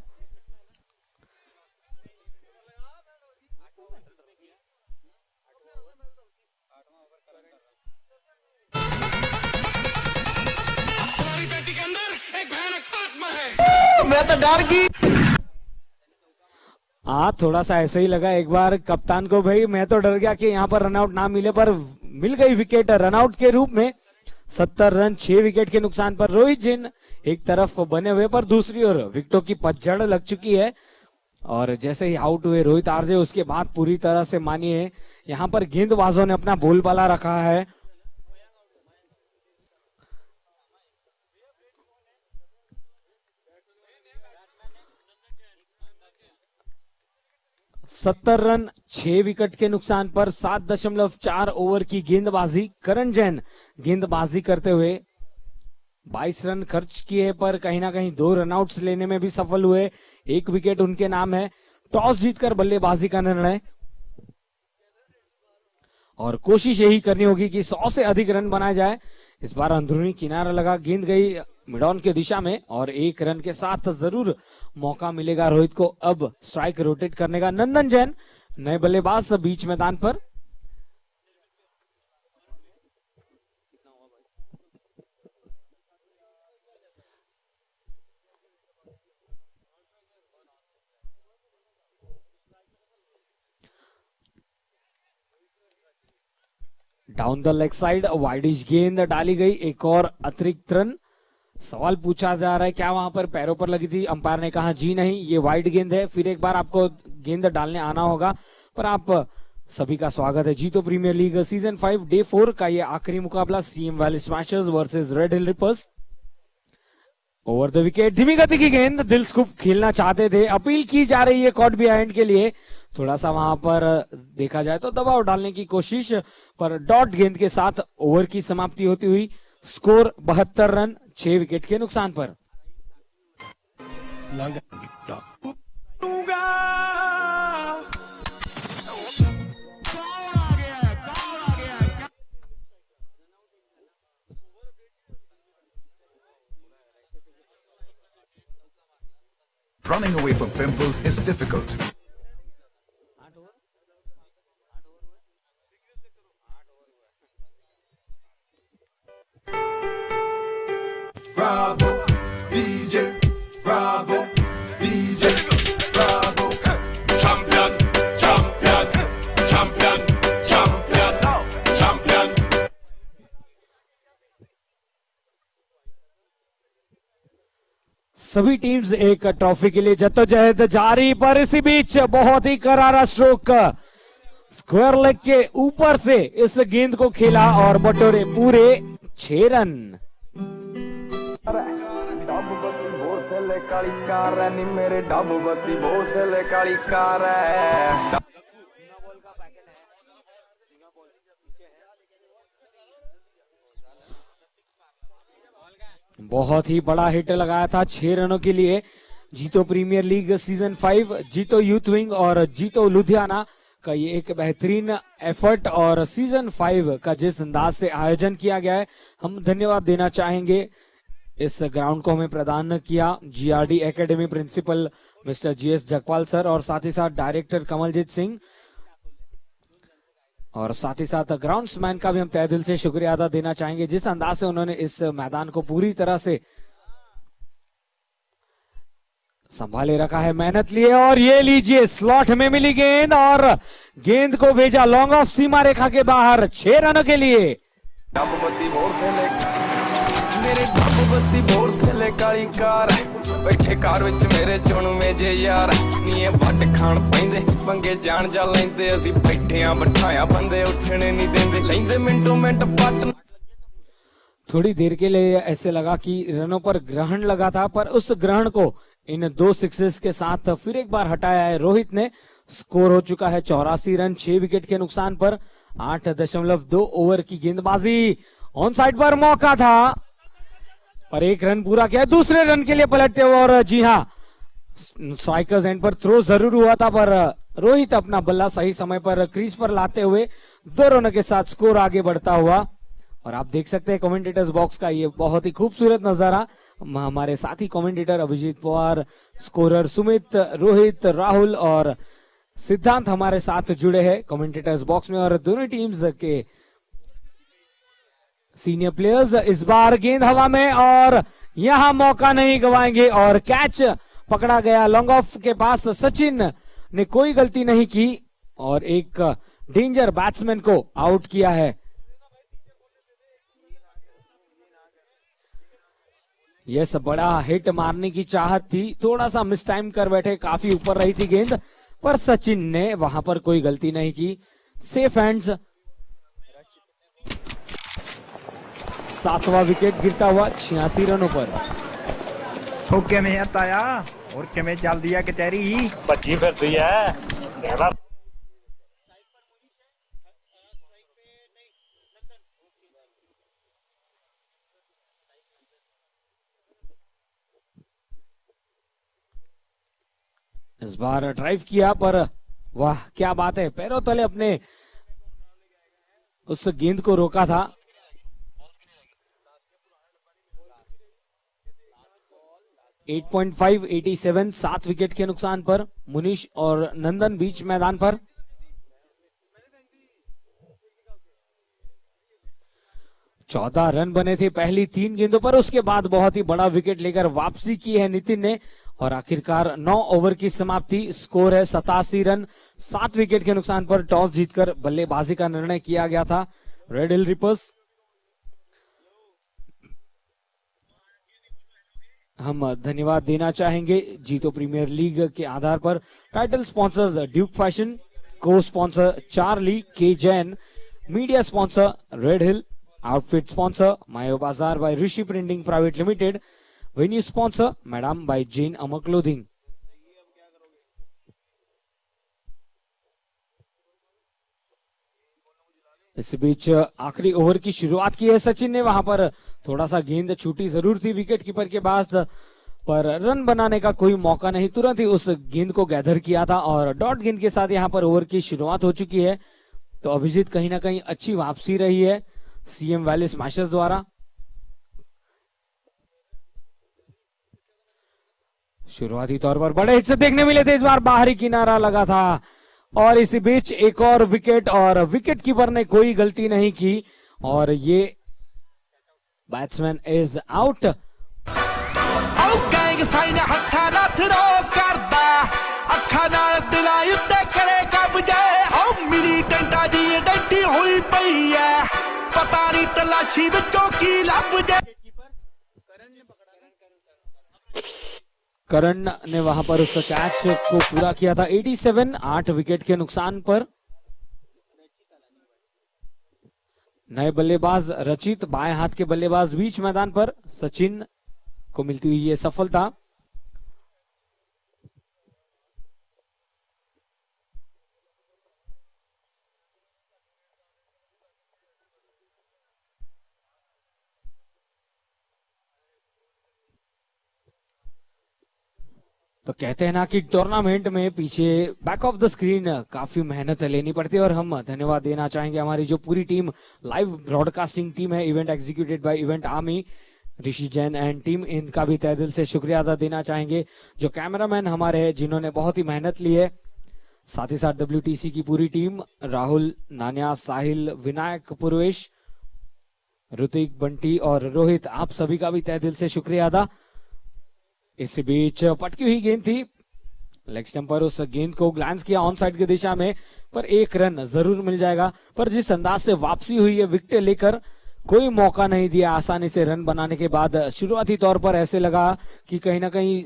मैं तो डर गई। थोड़ा सा ऐसे ही लगा एक बार कप्तान को, भाई मैं तो डर गया कि यहाँ पर रनआउट ना मिले, पर मिल गई विकेट रनआउट के रूप में। 70 रन 6 विकेट के नुकसान पर रोहित जैन एक तरफ बने हुए, पर दूसरी ओर विकेटों की पतझड़ लग चुकी है और जैसे ही आउट हुए रोहित आरजे उसके बाद पूरी तरह से मानिए यहाँ पर गेंदबाजों ने अपना बोलबाला रखा है। सत्तर रन 6 विकेट के नुकसान पर 7.4 ओवर की गेंदबाजी। करण जैन गेंदबाजी करते हुए 22 रन खर्च किए, पर कहीं ना कहीं 2 रनआउट्स लेने में भी सफल हुए। 1 विकेट उनके नाम है। टॉस जीतकर बल्लेबाजी का निर्णय और कोशिश यही करनी होगी कि 100 से अधिक रन बनाया जाए। इस बार अंदरूनी किनारा लगा, गेंद गई मिड ऑन की दिशा में और 1 रन के साथ जरूर मौका मिलेगा रोहित को अब स्ट्राइक रोटेट करने का। नंदन जैन नए बल्लेबाज बीच मैदान पर। Down the leg side widish गेंद डाली गई, एक और अतिरिक्त रन। सवाल पूछा जा रहा है क्या वहां पर पैरों पर लगी थी, अंपायर ने कहा जी नहीं, ये वाइड गेंद है। फिर एक बार आपको गेंद डालने आना होगा। पर आप सभी का स्वागत है। जीतो प्रीमियर लीग सीजन 5 डे 4 का ये आखिरी मुकाबला CM Valley Smashers versus Red Hill reapers. Over the wicket धीमी गति की गेंद, दिल स्कूप खेलना चाहते थे, अपील की जा रही है कॉट बिहाइंड के लिए। थोड़ा सा वहां पर देखा जाए तो दबाव डालने की कोशिश, पर डॉट गेंद के साथ ओवर की समाप्ति होती हुई। स्कोर 72 रन 6 विकेट के नुकसान पर। Running away from pimples is difficult. Bravo, DJ, bravo, DJ, bravo. Champion, champion, champion, champion, champion. सभी टीम्स एक ट्रॉफी के लिए जद्दोजहद जारी, पर इसी बीच बहुत ही करारा स्ट्रोक स्क्वायर लेग के ऊपर से इस गेंद को खेला और बटोरे पूरे 6 रन। काली कार है नी मेरे डब बत्ती बोतल काली कार है। बहुत ही बड़ा हिट लगाया था 6 रनों के लिए। जीतो प्रीमियर लीग सीजन 5, जीतो यूथ विंग और जीतो लुधियाना का ये एक बेहतरीन एफर्ट और सीजन 5 का जिस अंदाज से आयोजन किया गया है, हम धन्यवाद देना चाहेंगे। इस ग्राउंड को हमें प्रदान किया GRD Academy principal mister GS Jagpal sir और साथ ही साथ डायरेक्टर कमलजीत सिंह और साथ ही साथ ग्राउंड्समैन का भी हम तहे दिल से शुक्रिया अदा देना चाहेंगे, जिस अंदाज से उन्होंने इस मैदान को पूरी तरह से संभाले रखा है, मेहनत लिए। और ये लीजिए स्लॉट में मिली गेंद और गेंद को भेजा लॉन्ग ऑफ सीमा रेखा के बाहर 6 रनों के लिए। डब बत्ती बोतल काली कार बैठे कार विच मेरे चुणवे जे यार नीए वट खान पैंदे पंगे जान जा लैंदे असी बैठे आ बिठाया बंदे उठने नहीं देंदे लैंदे मिंटो मिंट पट। थोड़ी देर के लिए ऐसे लगा कि रनों पर ग्रहण लगा था, पर उस ग्रहण को इन 2 सिक्सेस के साथ फिर एक बार हटाया है रोहित ने। स्कोर हो चुका है 84 रन 6 विकेट के नुकसान पर। 8.2 ओवर की गेंदबाजी, ऑन साइड पर मौका था पर 1 रन पूरा किया। दूसरे रन के लिए पलटते हुए, और जी हाँ, स्ट्राइकर्स एंड पर थ्रो जरूर हुआ था, पर रोहित अपना बल्ला सही समय पर क्रीज पर लाते हुए 2 रनों के साथ स्कोर आगे बढ़ता हुआ। और आप देख सकते हैं कमेंटेटर्स बॉक्स का ये बहुत ही खूबसूरत नजारा। हमारे साथी कमेंटेटर अभिजीत पवार, स्कोरर सुमित, रोहित, राहुल और सिद्धांत हमारे साथ जुड़े हैं कमेंटेटर्स बॉक्स में। और दोनों टीम्स के सीनियर प्लेयर्स इस बार गेंद हवा में, और यहां मौका नहीं गवाएंगे और कैच पकड़ा गया लॉन्ग ऑफ के पास। सचिन ने कोई गलती नहीं की और एक डेंजर बैट्समैन को आउट किया है। यस, बड़ा हिट मारने की चाहत थी, थोड़ा सा मिस टाइम कर बैठे, काफी ऊपर रही थी गेंद, पर सचिन ने वहां पर कोई गलती नहीं की। Safe hands. 7वां विकेट गिरता हुआ 86 रनों पर। तो किमें आया और किमें चल दिया कचहरी बच्ची फिरती है। इस बार ड्राइव किया, पर वाह क्या बात है, पैरों तले अपने उस गेंद को रोका था। एट 87 7 विकेट के नुकसान पर। मुनीश और नंदन बीच मैदान पर। चौदह रन बने थे पहली 3 गेंदों पर, उसके बाद बहुत ही बड़ा विकेट लेकर वापसी की है नितिन ने, और आखिरकार 9 ओवर की समाप्ति। स्कोर है 87 रन 7 विकेट के नुकसान पर। टॉस जीतकर बल्लेबाजी का निर्णय किया गया था रेड हिल रिपर्स। हम धन्यवाद देना चाहेंगे जीतो प्रीमियर लीग के आधार पर title sponsors Duke Fashion, co sponsor Charlie K Jain, media sponsor Red Hill, outfit sponsor Mayo Bazaar by Rishi printing private limited, venue sponsor madam by Jain Amar clothing. इस बीच आखिरी ओवर की शुरुआत की है सचिन ने। वहां पर थोड़ा सा गेंद छूटी जरूर थी विकेट कीपर के पास, पर रन बनाने का कोई मौका नहीं, तुरंत ही उस गेंद को गैदर किया था और डॉट गेंद के साथ यहां पर ओवर की शुरुआत हो चुकी है। तो अभिजीत कहीं ना कहीं अच्छी वापसी रही है सीएम वैली स्मैशर्स द्वारा। शुरुआती तौर पर बड़े हिट देखने मिले थे, इस बार बाहरी किनारा लगा था और इसी बीच एक और विकेट, और विकेट कीपर ने कोई गलती नहीं की और ये बैट्समैन इज आउट। पता नहीं तलाशी बच्चों की लब जाए। करण ने वहां पर उस कैच को पूरा किया था 87 8 विकेट के नुकसान पर। नए बल्लेबाज रचित, बाएं हाथ के बल्लेबाज बीच मैदान पर। सचिन को मिलती हुई ये सफलता। तो कहते हैं ना कि टूर्नामेंट में पीछे बैक ऑफ द स्क्रीन काफी मेहनत लेनी पड़ती है और हम धन्यवाद देना चाहेंगे हमारी जो पूरी टीम, लाइव ब्रॉडकास्टिंग टीम है, event executed by Event army, Rishi Jain and team, इनका भी तहे दिल से शुक्रिया अदा देना चाहेंगे। जो कैमरामैन हमारे हैं जिन्होंने बहुत ही मेहनत ली है, साथ ही साथ WTC की पूरी टीम, राहुल, नान्या, साहिल, विनायक, पूर्वेश, ऋतिक, बंटी और रोहित, आप सभी का भी तहे दिल से शुक्रिया अदा। इस बीच पटकी हुई गेंद थी लेग स्टंप पर, उस गेंद को ग्लांस किया ऑन साइड की दिशा में, पर 1 रन जरूर मिल जाएगा। पर जिस अंदाज से वापसी हुई है विकेट लेकर, कोई मौका नहीं दिया आसानी से रन बनाने के बाद। शुरुआती तौर पर ऐसे लगा कि कहीं ना कहीं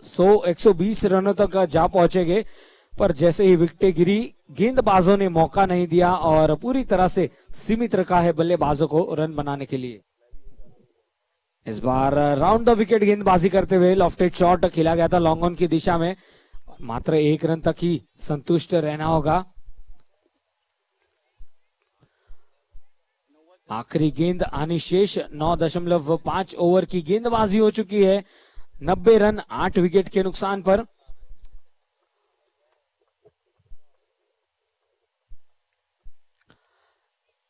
100-120 रनों तक जा पहुंचेंगे, पर जैसे ही विकेटें गिरी गेंदबाजों ने मौका नहीं दिया और पूरी तरह से सीमित रखा है बल्लेबाजों को रन बनाने के लिए। इस बार राउंड द विकेट गेंदबाजी करते हुए लॉफ्टेड शॉट खेला गया था लॉन्ग ऑन की दिशा में, मात्र 1 रन तक ही संतुष्ट रहना होगा। आखिरी गेंद आनी शेष। 9.5 ओवर की गेंदबाजी हो चुकी है। 90 रन 8 विकेट के नुकसान पर।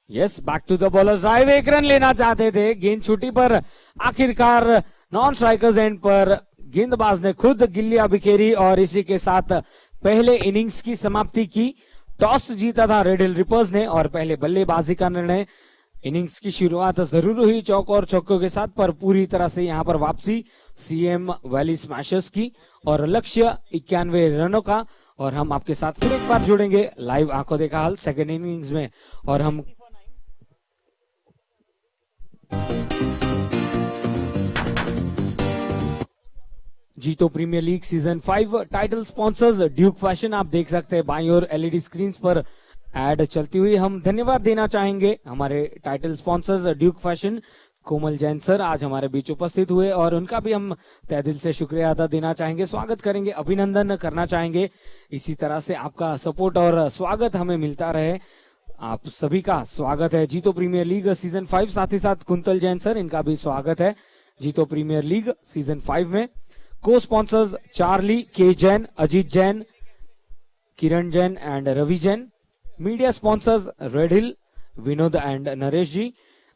Yes, back to the bowler's drive. 1 run लेना चाहते थे, गेंद छुट्टी पर आखिरकार नॉन स्ट्राइकर्स एंड पर गेंदबाज ने खुद गिल्लियां बिखेरी और इसी के साथ पहले इनिंग्स की समाप्ति की। टॉस जीता था रेड हिल रिपर्स ने और पहले बल्लेबाजी का निर्णय। इनिंग्स की शुरुआत जरूर हुई चौक और छक्कों के साथ, पर पूरी तरह से यहां पर वापसी सीएम वैली स्मैशर्स की और लक्ष्य 91 रनों का। और हम आपके साथ फिर एक बार जुड़ेंगे लाइव आंखों देखा हाल सेकेंड इनिंग्स में। और हम Jeeto Premier League season 5 title sponsors Duke Fashion. आप देख सकते हैं बाईं ओर एलईडी स्क्रीन पर एड चलती हुई। हम धन्यवाद देना चाहेंगे हमारे title sponsors Duke Fashion. Komal Jain sir आज हमारे बीच उपस्थित हुए और उनका भी हम तहे दिल से शुक्रिया अदा देना चाहेंगे, स्वागत करेंगे, अभिनंदन करना चाहेंगे। इसी तरह से आपका सपोर्ट और स्वागत हमें मिलता रहे। आप सभी का स्वागत है जीतो प्रीमियर लीग सीजन 5। साथ ही साथ कुंतल जैन सर, इनका भी स्वागत है जीतो प्रीमियर लीग सीजन 5 में। को sponsors Charlie, K Jain, Ajit Jain, Kiran Jain and Ravi Jain. Media sponsors Red Hill, Vinod and Naresh ji.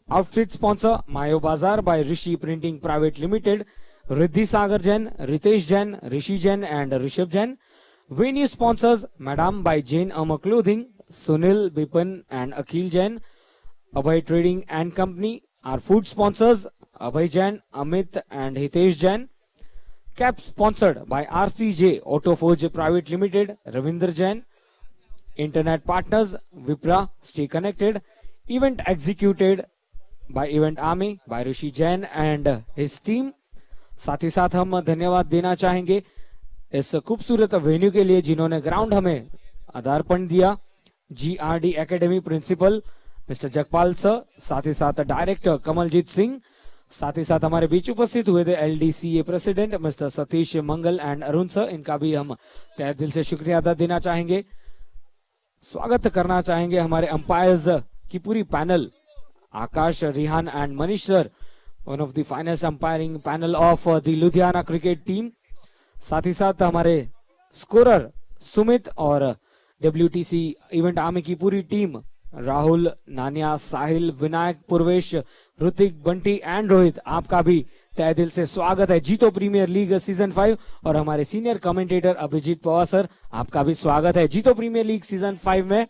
Outfit sponsor Mayo Bazaar by Rishi printing private limited, Riddhi Sagar Jain, Ritesh Jain, Rishi Jain and Rishabh Jain. Venue sponsors madam by Jain Amar clothing, Sunil, Bipin and Akhil Jain. Abhay trading and company. Our food sponsors Abhay Jain, Amit and Hitesh Jain. Cap sponsored by RCJ Autoforge private limited, Ravindra Jain. Internet partners Vipra, stay connected. Event executed by Event Army by Rishi Jain and his team. साथ ही साथ हम धन्यवाद देना चाहेंगे इस खूबसूरत venue के लिए जिन्होंने ग्राउंड हमें आधारपण दिया। GRD Academy principal mister Jagpal sir, साथ ही साथ डायरेक्टर कमलजीत सिंह, साथ ही साथ हमारे बीच उपस्थित हुए थे LDCA president mister Satish Mangal and Arun sir, इनका भी हम तहे दिल से शुक्रिया अदा देना चाहेंगे। स्वागत करना चाहेंगे हमारे अंपायर्स की पूरी panel, Akash, Rihan and Manish sir, one of the finest umpiring panel of the Ludhiana cricket team. साथ ही साथ हमारे स्कोरर सुमित और डब्ल्यूटीसी इवेंट आर्मी की पूरी टीम, राहुल, नानिया, साहिल, विनायक, पूर्वेश, ऋतिक, बंटी एंड रोहित, आपका भी तहे दिल से स्वागत है जीतो प्रीमियर लीग सीजन 5। और हमारे senior commentator Abhijeet Pawar sir, आपका भी स्वागत है जीतो प्रीमियर लीग सीजन 5 में।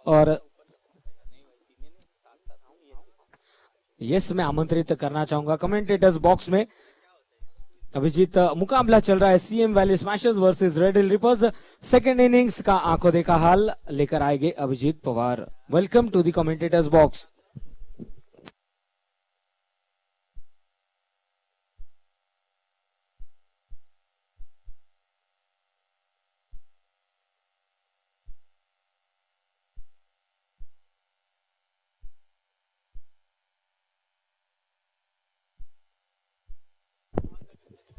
और यस, मैं आमंत्रित करना चाहूंगा कमेंटेटर्स बॉक्स में। अभिजीत, मुकाबला चल रहा है CM Valley Smashers versus Red Hill Rippers. Second innings का आंखों देखा हाल लेकर आएंगे Abhijeet Pawar. Welcome to the commentators box.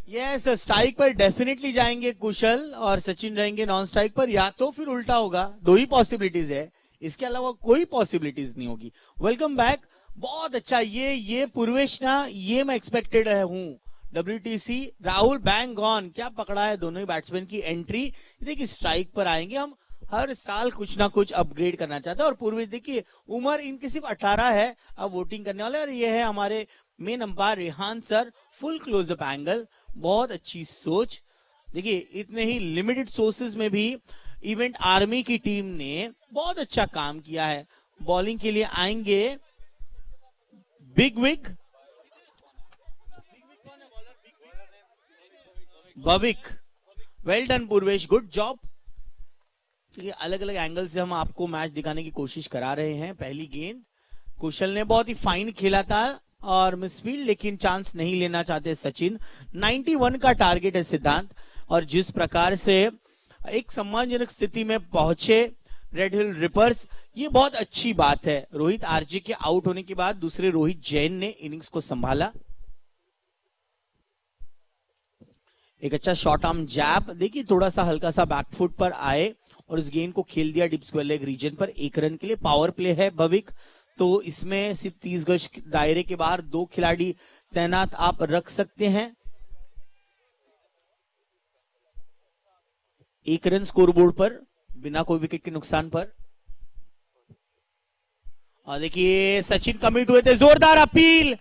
Yes, strike पर डेफिनेटली जाएंगे कुशल और सचिन रहेंगे नॉन स्ट्राइक पर, या तो फिर उल्टा होगा। 2 ही पॉसिबिलिटीज है, इसके अलावा कोई पॉसिबिलिटीज नहीं होगी। वेलकम बैक, बहुत अच्छा। ये पूर्वेश ना, ये मैं एक्सपेक्टेड हूँ। डब्ल्यूटीसी राहुल बैंग ऑन, क्या पकड़ा है दोनों ही बैट्समैन की एंट्री। देखिए स्ट्राइक पर आएंगे, हम हर साल कुछ ना कुछ अपग्रेड करना चाहते हैं। और पूर्वेश देखिए उम्र इनकी सिर्फ 18 है, अब वोटिंग करने वाले। और ये है हमारे main umpire Rehan sir, full closeup angle, बहुत अच्छी सोच। देखिए इतने ही लिमिटेड सोर्सेज में भी इवेंट आर्मी की टीम ने बहुत अच्छा काम किया है। बॉलिंग के लिए आएंगे बिग विग, बविक, well done Purvesh, good job. चलिए अलग अलग एंगल से हम आपको मैच दिखाने की कोशिश करा रहे हैं। पहली गेंद कुशल ने बहुत ही फाइन खेला था और मिसफील्ड, लेकिन चांस नहीं लेना चाहते सचिन। 91 का टारगेट है सिद्धांत, और जिस प्रकार से एक सम्मानजनक स्थिति में पहुंचे रेड हिल रिपर्स, ये बहुत अच्छी बात है। रोहित आरजे के आउट होने के बाद दूसरे रोहित जैन ने इनिंग्स को संभाला। एक अच्छा शॉर्ट आर्म जैब, देखिए थोड़ा सा हल्का सा बैकफुट पर आए और इस गेंद को खेल दिया डिप स्क्वायर लेग रीजन पर। 1 रन के लिए पावर प्ले है भविक, तो इसमें सिर्फ 30 गज दायरे के बाहर 2 खिलाड़ी तैनात आप रख सकते हैं। 1 रन स्कोरबोर्ड पर बिना कोई विकेट के नुकसान पर। और देखिए सचिन कमिट हुए थे, जोरदार अपील।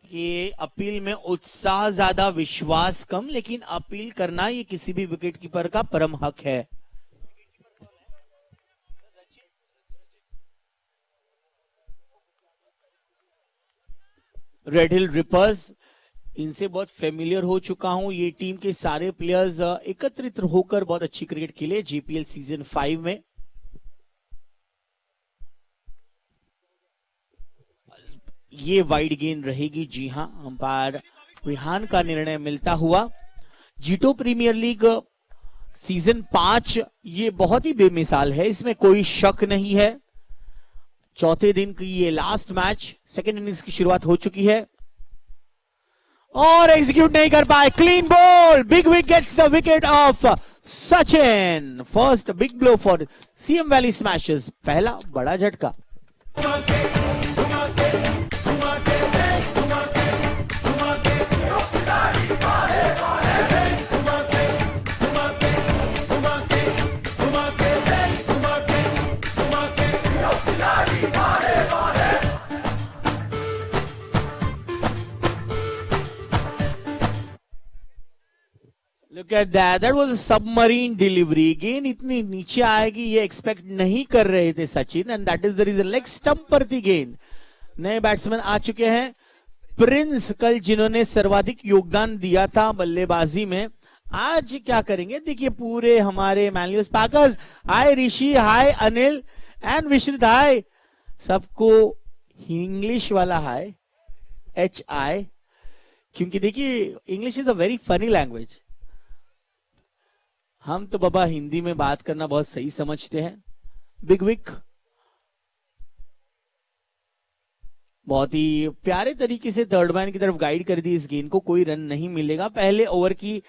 ये अपील में उत्साह ज्यादा, विश्वास कम, लेकिन अपील करना ये किसी भी विकेट कीपर का परम हक है। रेड हिल रिपर्स, इनसे बहुत फेमिलियर हो चुका हूं। ये टीम के सारे प्लेयर्स एकत्रित होकर बहुत अच्छी क्रिकेट खेले जीपीएल सीजन 5 में। ये वाइड गेंद रहेगी, जी हां, अंपायर रिहान का निर्णय मिलता हुआ। जीटो प्रीमियर लीग सीजन 5 ये बहुत ही बेमिसाल है, इसमें कोई शक नहीं है। चौथे दिन की ये लास्ट मैच, सेकेंड इनिंग्स की शुरुआत हो चुकी है और एग्जीक्यूट नहीं कर पाए। Clean ball, big wicket gets the wicket of Sachin. First big blow for CM Valley Smashers, पहला बड़ा झटका। Look at that. That was a submarine delivery. गेंद इतनी नीचे आएगी ये एक्सपेक्ट नहीं कर रहे थे Sachin, and that is the reason. Leg stump पर थी गेंद। नए बैट्समैन आ चुके हैं, प्रिंस, कल जिन्होंने सर्वाधिक योगदान दिया था बल्लेबाजी में, आज क्या करेंगे देखिए। पूरे हमारे मैन्यूज packers, hi Rishi, hi Anil and Vishrut, hi सबको इंग्लिश वाला हाय, HI, क्योंकि देखिए English is a very funny language. हम तो बाबा हिंदी में बात करना बहुत सही समझते हैं। बिग विक बहुत ही प्यारे तरीके से थर्ड मैन की तरफ गाइड कर दी इस गेंद को, कोई रन नहीं मिलेगा। पहले ओवर की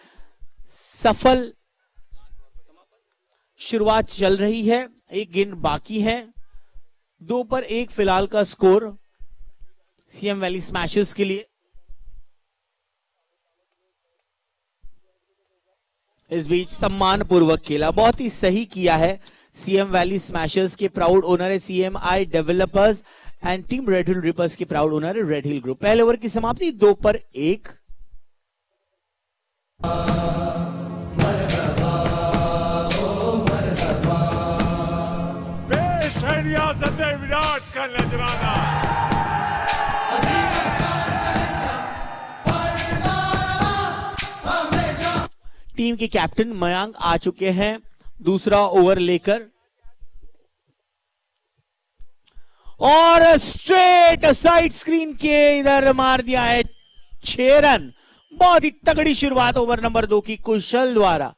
सफल शुरुआत चल रही है, एक गेंद बाकी है, 2 पर 1 फिलहाल का स्कोर सीएम वैली स्मैशर्स के लिए। इस बीच सम्मान पूर्वक खेला, बहुत ही सही किया है। सीएम वैली स्मैशर्स के प्राउड ओनर है CMI developers and team red Hill Rippers के प्राउड ओनर है रेड हिल ग्रुप। पहले ओवर की समाप्ति 2 पर 1। विराट का नजराना, टीम के कैप्टन मयांक आ चुके हैं दूसरा ओवर लेकर, और स्ट्रेट साइड स्क्रीन के इधर मार दिया है 6 रन। बहुत ही तगड़ी शुरुआत ओवर नंबर 2 की कुशल द्वारा।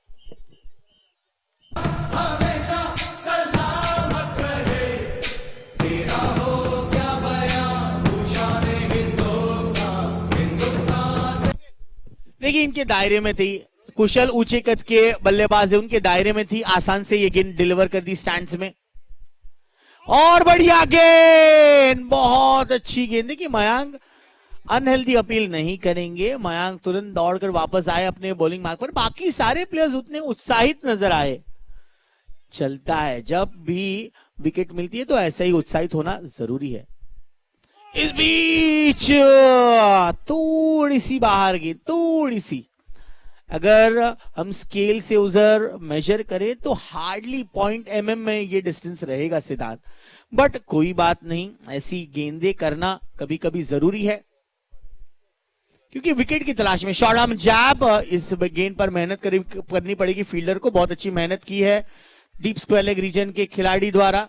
देखिए इनके दायरे में थी, कुशल ऊंचे कद के बल्लेबाज है, उनके दायरे में थी, आसान से ये गेंद डिलीवर कर दी स्टैंड्स में। और बढ़िया गेंद, बहुत अच्छी गेंद। देखिए मयांक अनहेल्दी अपील नहीं करेंगे, मयांक तुरंत दौड़कर वापस आए अपने बॉलिंग मार्क पर। बाकी सारे प्लेयर्स उतने उत्साहित नजर आए। चलता है, जब भी विकेट मिलती है तो ऐसा ही उत्साहित होना जरूरी है। इस बीच थोड़ी सी बाहर गेंद, थोड़ी सी, अगर हम स्केल से उधर मेजर करें तो हार्डली 0.mm में ये डिस्टेंस रहेगा सिद्धांत, बट कोई बात नहीं, ऐसी गेंदें करना कभी कभी जरूरी है। क्योंकि विकेट की तलाश में शॉर्ट आर्म जैब, इस गेंद पर मेहनत करनी पड़ेगी फील्डर को। बहुत अच्छी मेहनत की है डीप स्क्वायर लेग रीजन के खिलाड़ी द्वारा।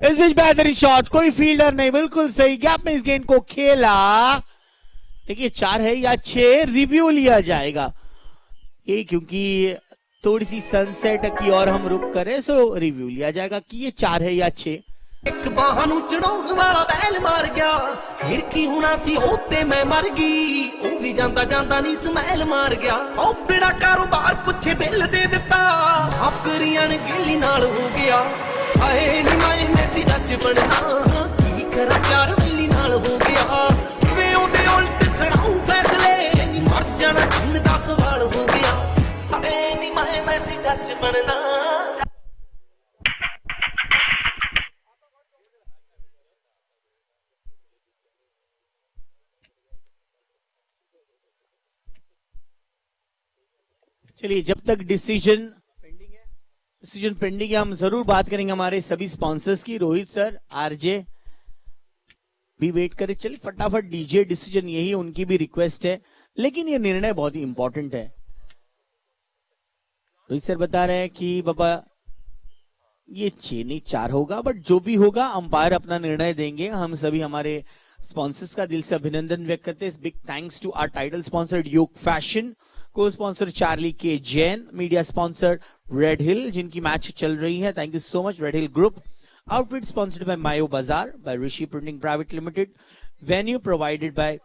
इस बीच बेहतरीन शॉट, कोई फील्डर नहीं, बिल्कुल सही गैप में इस गेंद को खेला। देखिए 4 है या 6, रिव्यू लिया जाएगा ये, क्योंकि थोड़ी सी सनसेट की और हम रुक करें, सो रिव्यू लिया जाएगा कि ये 4 है या 6। एक बाह ਨੂੰ ਚੜਾਉਣ ਵਾਲਾ ਬੈਲ ਮਾਰ ਗਿਆ, ਫਿਰ ਕੀ ਹੋਣਾ ਸੀ ਉਹ ਤੇ ਮੈਂ ਮਰ ਗਈ, ਉਹ ਵੀ ਜਾਂਦਾ ਜਾਂਦਾ ਨਹੀਂ ਸਮੈਲ ਮਾਰ ਗਿਆ, ਉਹ ਬਿੜਾ ਕਾਰੋਬਾਰ ਪੁੱਛੇ ਦਿਲ ਦੇ ਦਿੱਤਾ, ਮਾਫ ਕਰੀਆਂ ਨੇ ਗਿੱਲੀ ਨਾਲ ਹੋ ਗਿਆ, ਆਏ ਨੀ ਮੈਂ ਮੈਸੀ ਜੱਜ ਬਣਨਾ, ਕੀ ਕਰਾਂ ਚਾਰ ਮਿਲੀ ਨਾਲ ਹੋ ਗਿਆ, ਕਿਵੇਂ ਉਹਦੇ ਉਲਟ ਛੜਾਉ ਫੈਸਲੇ, ਨੀ ਮਰ ਜਾਣਾ ਜਿੰਨ ਦਾ ਸਵਾਲ ਹੋ ਗਿਆ, ਆਏ ਨੀ ਮੈਂ ਮੈਸੀ ਜੱਜ ਬਣਨਾ। चलिए जब तक डिसीजन पेंडिंग है हम जरूर बात करेंगे हमारे सभी स्पॉन्सर्स की। रोहित सर, आरजे भी वेट करे। चलिए फटाफट डीजे डिसीजन, यही उनकी भी रिक्वेस्ट है, लेकिन ये निर्णय बहुत ही इंपॉर्टेंट है। रोहित सर बता रहे हैं कि बाबा ये 6 नहीं 4 होगा, बट जो भी होगा अंपायर अपना निर्णय देंगे। हम सभी हमारे स्पॉन्सर्स का दिल से अभिनंदन व्यक्त करते हैं। Big thanks to our title sponsor Yog Fashion, co sponsor Charlie K Jain, media sponsor Red Hill जिनकी मैच चल रही है, thank you so much Red Hill group. Outfit sponsored by Mayo Bazaar, by Rishi printing private limited, venue provided by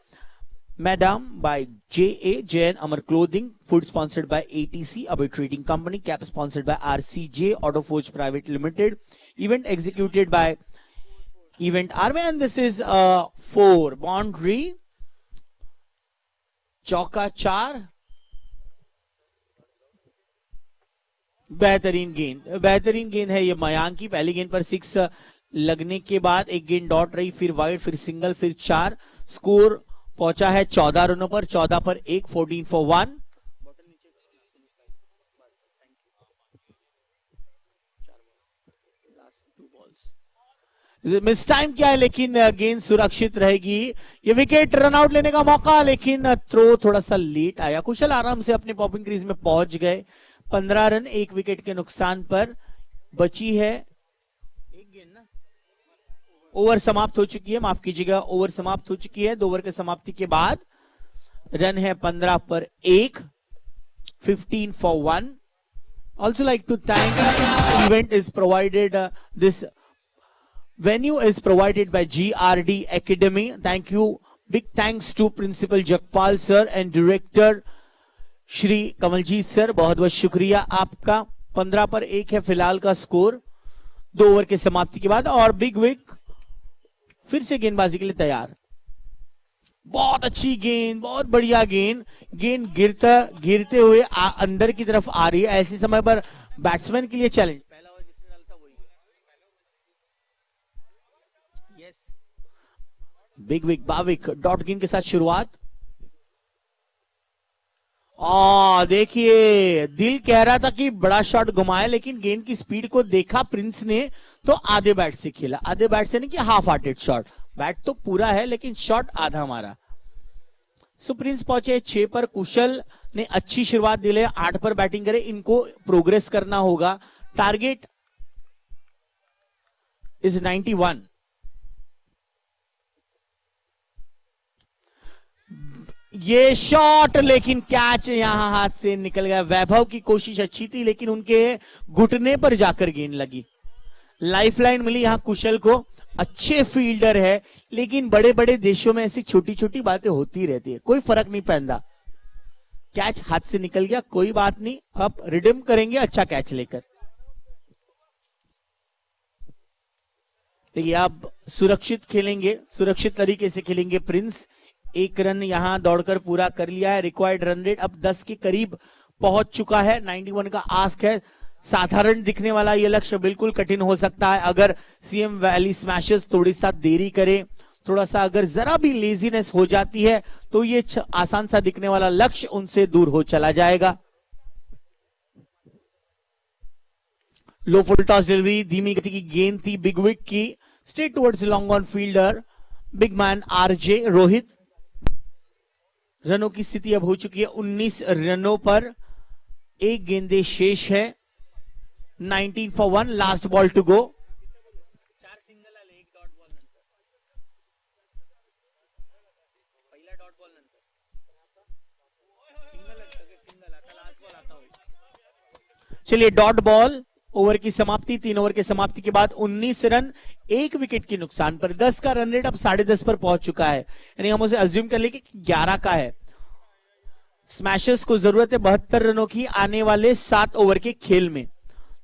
madam, by JA Jain Amar clothing, food sponsored by ATC Abhay trading company, cap sponsored by RCJ auto forge private limited, event executed by Event army, and this is 4 boundary, चौका 4। बेहतरीन गेंद है ये मयांक की। पहली गेंद पर 6 लगने के बाद एक गेंद डॉट रही, फिर वाइड, फिर सिंगल, फिर 4। स्कोर पहुंचा है 14 रनों पर, 14 पर 1, 14 for 1। मिस टाइम क्या है, लेकिन गेंद सुरक्षित रहेगी। ये विकेट रन आउट लेने का मौका, लेकिन थ्रो थोड़ा सा लेट आया। कुशल आराम से अपने पॉपिंग क्रीज में पहुंच गए। 15 रन 1 विकेट के नुकसान पर। बची है एक गेंद ना, ओवर समाप्त हो चुकी है, माफ कीजिएगा, ओवर समाप्त हो चुकी है। 2 ओवर के समाप्ति के बाद रन है 15 पर 1, 15 for 1। Also like to thank event is provided, this venue is provided by GRD Academy. Thank you, big thanks to Principal Jagpal sir and Director Shri Kamaljeet sir, बहुत बहुत शुक्रिया आपका। 15 पर 1 है फिलहाल का स्कोर 2 ओवर के समाप्ति के बाद, और बिग विक फिर से गेंदबाजी के लिए तैयार। बहुत अच्छी गेंद, बहुत बढ़िया गेंद गिरते हुए अंदर की तरफ आ रही है। ऐसे समय पर बैट्समैन के लिए चैलेंज। पहला ओवर जिसने डाला था वही। यस, बिग विक बाविक डॉट गेंद के साथ शुरुआत। देखिए दिल कह रहा था कि बड़ा शॉट घुमाया, लेकिन गेंद की स्पीड को देखा प्रिंस ने तो आधे बैट से खेला। आधे बैट से नहीं कि हाफ हार्टेड शॉट, बैट तो पूरा है लेकिन शॉट आधा मारा। सो प्रिंस पहुंचे 6 पर। कुशल ने अच्छी शुरुआत दिले, 8 पर बैटिंग करे। इनको प्रोग्रेस करना होगा। Target is 91। ये शॉट, लेकिन कैच यहां हाथ से निकल गया। वैभव की कोशिश अच्छी थी, लेकिन उनके घुटने पर जाकर गेंद लगी। लाइफलाइन मिली यहां कुशल को। अच्छे फील्डर है, लेकिन बड़े बड़े देशों में ऐसी छोटी छोटी बातें होती रहती है, कोई फर्क नहीं पड़ता। कैच हाथ से निकल गया, कोई बात नहीं, अब रिडीम करेंगे अच्छा कैच लेकर। देखिए अब सुरक्षित खेलेंगे, सुरक्षित तरीके से खेलेंगे प्रिंस। 1 रन यहां दौड़कर पूरा कर लिया है। रिक्वायर्ड रन रेट अब 10 के करीब पहुंच चुका है। 91 का आस्क है। साधारण दिखने वाला यह लक्ष्य बिल्कुल कठिन हो सकता है अगर सीएम वैली स्मैशर्स थोड़ी सा देरी करे, थोड़ा सा अगर जरा भी लेजीनेस हो जाती है तो ये आसान सा दिखने वाला लक्ष्य उनसे दूर हो चला जाएगा। लो फुल टॉस डिलीवरी, धीमी गति की गेंद थी बिग विक की, straight towards long on fielder big man RJ Rohit. रनों की स्थिति अब हो चुकी है 19 रनों पर, एक गेंदे शेष है, 19 for 1, last ball to go. चलिए डॉट बॉल, ओवर की समाप्ति, 3 ओवर की समाप्ति के बाद 19 रन, 1 विकेट के नुकसान पर। 10 का रन रेट अब 10.5 पर पहुंच चुका है, यानी हम उसे अज्यूम कर ले कि 11 का है। स्मैशर्स को जरूरत है 72 रनों की आने वाले 7 ओवर के खेल में।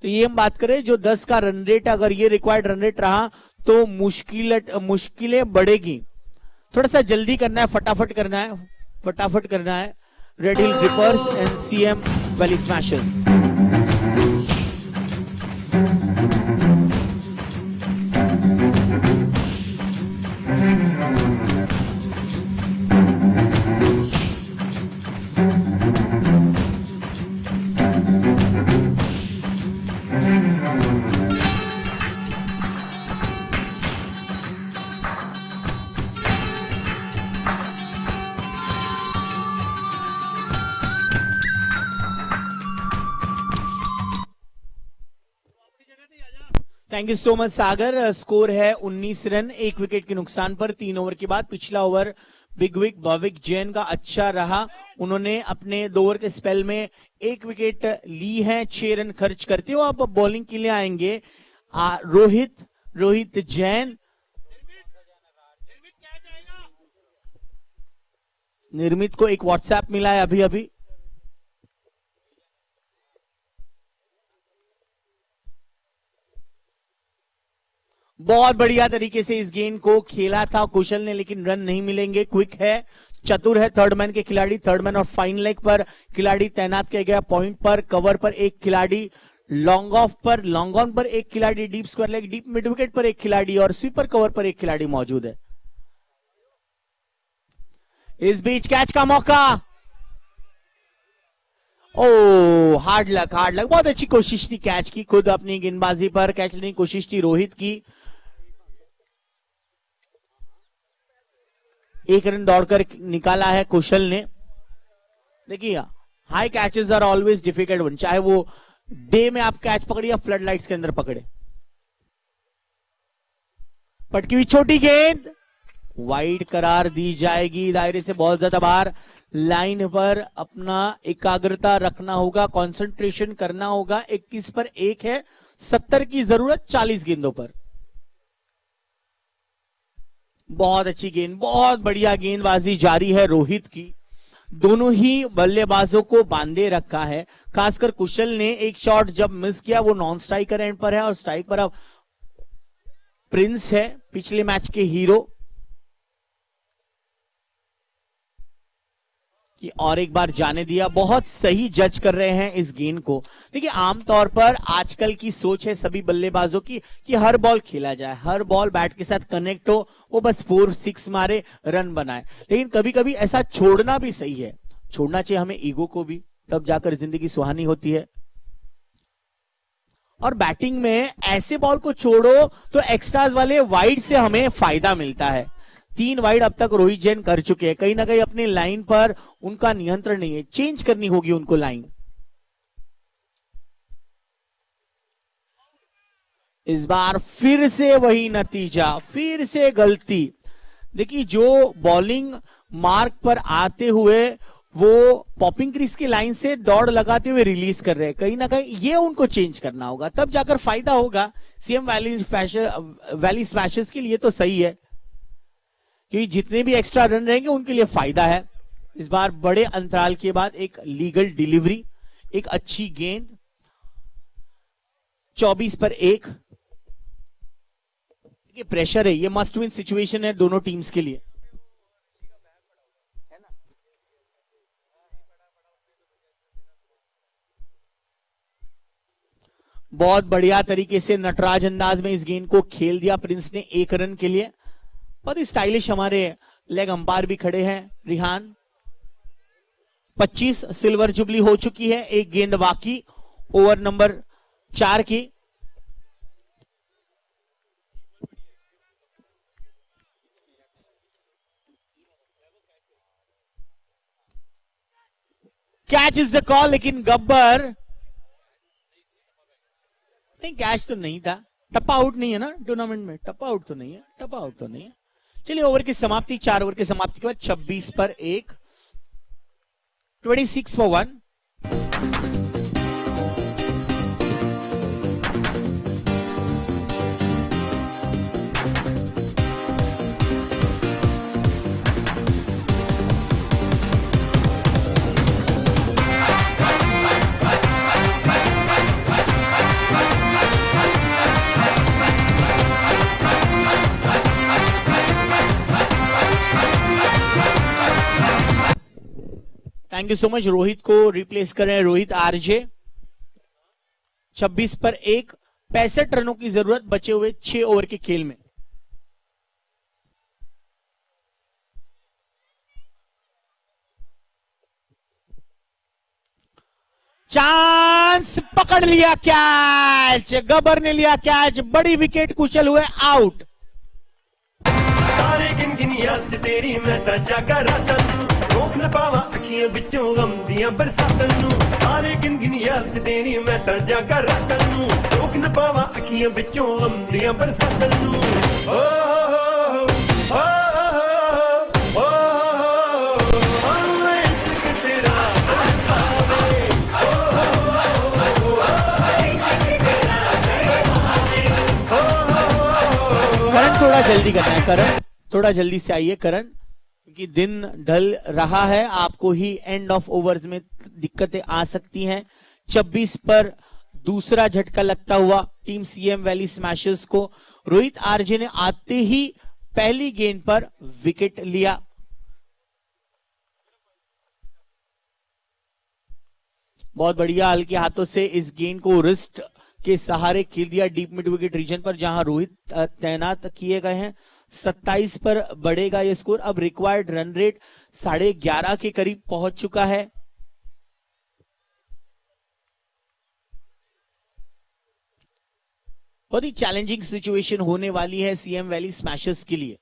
तो ये हम बात करें जो 10 का रन रेट, अगर ये रिक्वायर्ड रन रेट रहा तो मुश्किलें बढ़ेगी। थोड़ा सा जल्दी करना है, फटाफट करना है। Red Hill reapers and CM Valley smashers. Thank you so much Sagar. Score है 19 रन, 1 विकेट के नुकसान पर, 3 ओवर के बाद। पिछला ओवर बिग विक भविक जैन का अच्छा रहा, उन्होंने अपने 2 ओवर के स्पेल में 1 विकेट ली है 6 रन खर्च करते हो। अब बॉलिंग के लिए आएंगे रोहित जैन। निर्मित को एक व्हाट्सएप मिला है अभी। बहुत बढ़िया तरीके से इस गेंद को खेला था कुशल ने, लेकिन रन नहीं मिलेंगे। क्विक है, चतुर है, थर्ड मैन के खिलाड़ी, थर्ड मैन और फाइन लेग पर खिलाड़ी तैनात किया गया। पॉइंट पर, कवर पर एक खिलाड़ी, लॉन्ग ऑफ पर, लॉन्ग ऑन पर एक खिलाड़ी, deep square leg, deep mid wicket पर एक खिलाड़ी और स्वीपर कवर पर एक खिलाड़ी मौजूद है। इस बीच कैच का मौका, ओ हार्ड लक। बहुत अच्छी कोशिश थी कैच की, खुद अपनी गेंदबाजी पर कैच लेने की कोशिश थी रोहित की। 1 रन दौड़कर निकाला है कुशल ने। देखिए high catches are always difficult one, चाहे वो डे में आप कैच पकड़े या फ्लड लाइट्स के अंदर पकड़े। पटकी हुई छोटी गेंद वाइड करार दी जाएगी। दायरे से बहुत ज्यादा बाहर, लाइन पर अपना एकाग्रता रखना होगा, कंसंट्रेशन करना होगा। 21 पर 1 है, 70 की जरूरत 40 गेंदों पर। बहुत अच्छी गेंद, बहुत बढ़िया गेंदबाजी जारी है रोहित की। दोनों ही बल्लेबाजों को बांधे रखा है। खासकर कुशल ने एक शॉट जब मिस किया वो नॉन स्ट्राइकर एंड पर है, और स्ट्राइक पर अब प्रिंस है, पिछले मैच के हीरो, कि और एक बार जाने दिया। बहुत सही जज कर रहे हैं इस गेंद को। देखिए आमतौर पर आजकल की सोच है सभी बल्लेबाजों की कि हर बॉल खेला जाए, हर बॉल बैट के साथ कनेक्ट हो, वो बस 4-6 मारे, रन बनाए। लेकिन कभी कभी ऐसा छोड़ना भी सही है, छोड़ना चाहिए हमें ईगो को भी, तब जाकर जिंदगी सुहानी होती है। और बैटिंग में ऐसे बॉल को छोड़ो तो एक्स्ट्राज वाले वाइड से हमें फायदा मिलता है। 3 वाइड अब तक रोहित जैन कर चुके हैं। कहीं ना कहीं अपनी लाइन पर उनका नियंत्रण नहीं है, चेंज करनी होगी उनको लाइन। इस बार फिर से वही नतीजा, फिर से गलती। देखिए जो बॉलिंग मार्क पर आते हुए वो पॉपिंग क्रीज की लाइन से दौड़ लगाते हुए रिलीज कर रहे हैं, कहीं ना कहीं ये उनको चेंज करना होगा, तब जाकर फायदा होगा। सीएम वैली स्मैशर्स के लिए तो सही है, क्योंकि जितने भी एक्स्ट्रा रन रहेंगे उनके लिए फायदा है। इस बार बड़े अंतराल के बाद एक लीगल डिलीवरी, एक अच्छी गेंद, 24 पर 1। ये प्रेशर है, ये मस्ट विन सिचुएशन है दोनों टीम्स के लिए। बहुत बढ़िया तरीके से नटराज अंदाज में इस गेंद को खेल दिया प्रिंस ने 1 रन के लिए। बहुत ही स्टाइलिश हमारे लेग अंपायर भी खड़े हैं रिहान। 25 सिल्वर जुबली हो चुकी है, 1 गेंद बाकी ओवर नंबर 4 की। कैच इज द कॉल, लेकिन गब्बर नहीं, कैच तो नहीं था। टप्पा आउट नहीं है ना टूर्नामेंट में, टप्पा आउट तो नहीं है, टप्पा आउट तो नहीं है। चलिए ओवर की समाप्ति, 4 ओवर की समाप्ति के बाद 26 पर 1, 26 for 1। Thank you so much. Rohit को रिप्लेस कर रहे हैं रोहित आरजे। 26 पर 1, 65 रनों की जरूरत बचे हुए 6 ओवर के खेल में। चांस, पकड़ लिया कैच, गब्बर ने लिया कैच, बड़ी विकेट कुशल हुए आउट। तारे गिन गिन याद च तेरी मैं तां जागा रातां नूं, रोक न पावां अखियां विचों गम दियां बरसातां नूं। तारे गिन गिन याद च तेरी मैं तां जागा रातां नूं, रोक न पावां अखियां विचों गम दियां बरसातां नूं। ओ हो हो इश्क तेरा तड़पावे, करण थोड़ा जल्दी करना है, करण थोड़ा जल्दी से आइए करण, क्योंकि दिन ढल रहा है, आपको ही एंड ऑफ ओवर्स में दिक्कतें आ सकती हैं। 26 पर दूसरा झटका लगता हुआ टीम सीएम वैली स्मैशर्स को। रोहित आरजे ने आते ही पहली गेंद पर विकेट लिया। बहुत बढ़िया, हल्के हाथों से इस गेंद को रिस्ट के सहारे खेल दिया डीप मिड विकेट रीजन पर, जहां रोहित तैनात किए गए हैं। 27 पर बढ़ेगा यह स्कोर। अब रिक्वायर्ड रन रेट 11.5 के करीब पहुंच चुका है। बहुत ही चैलेंजिंग सिचुएशन होने वाली है सीएम वैली स्मैशर्स के लिए।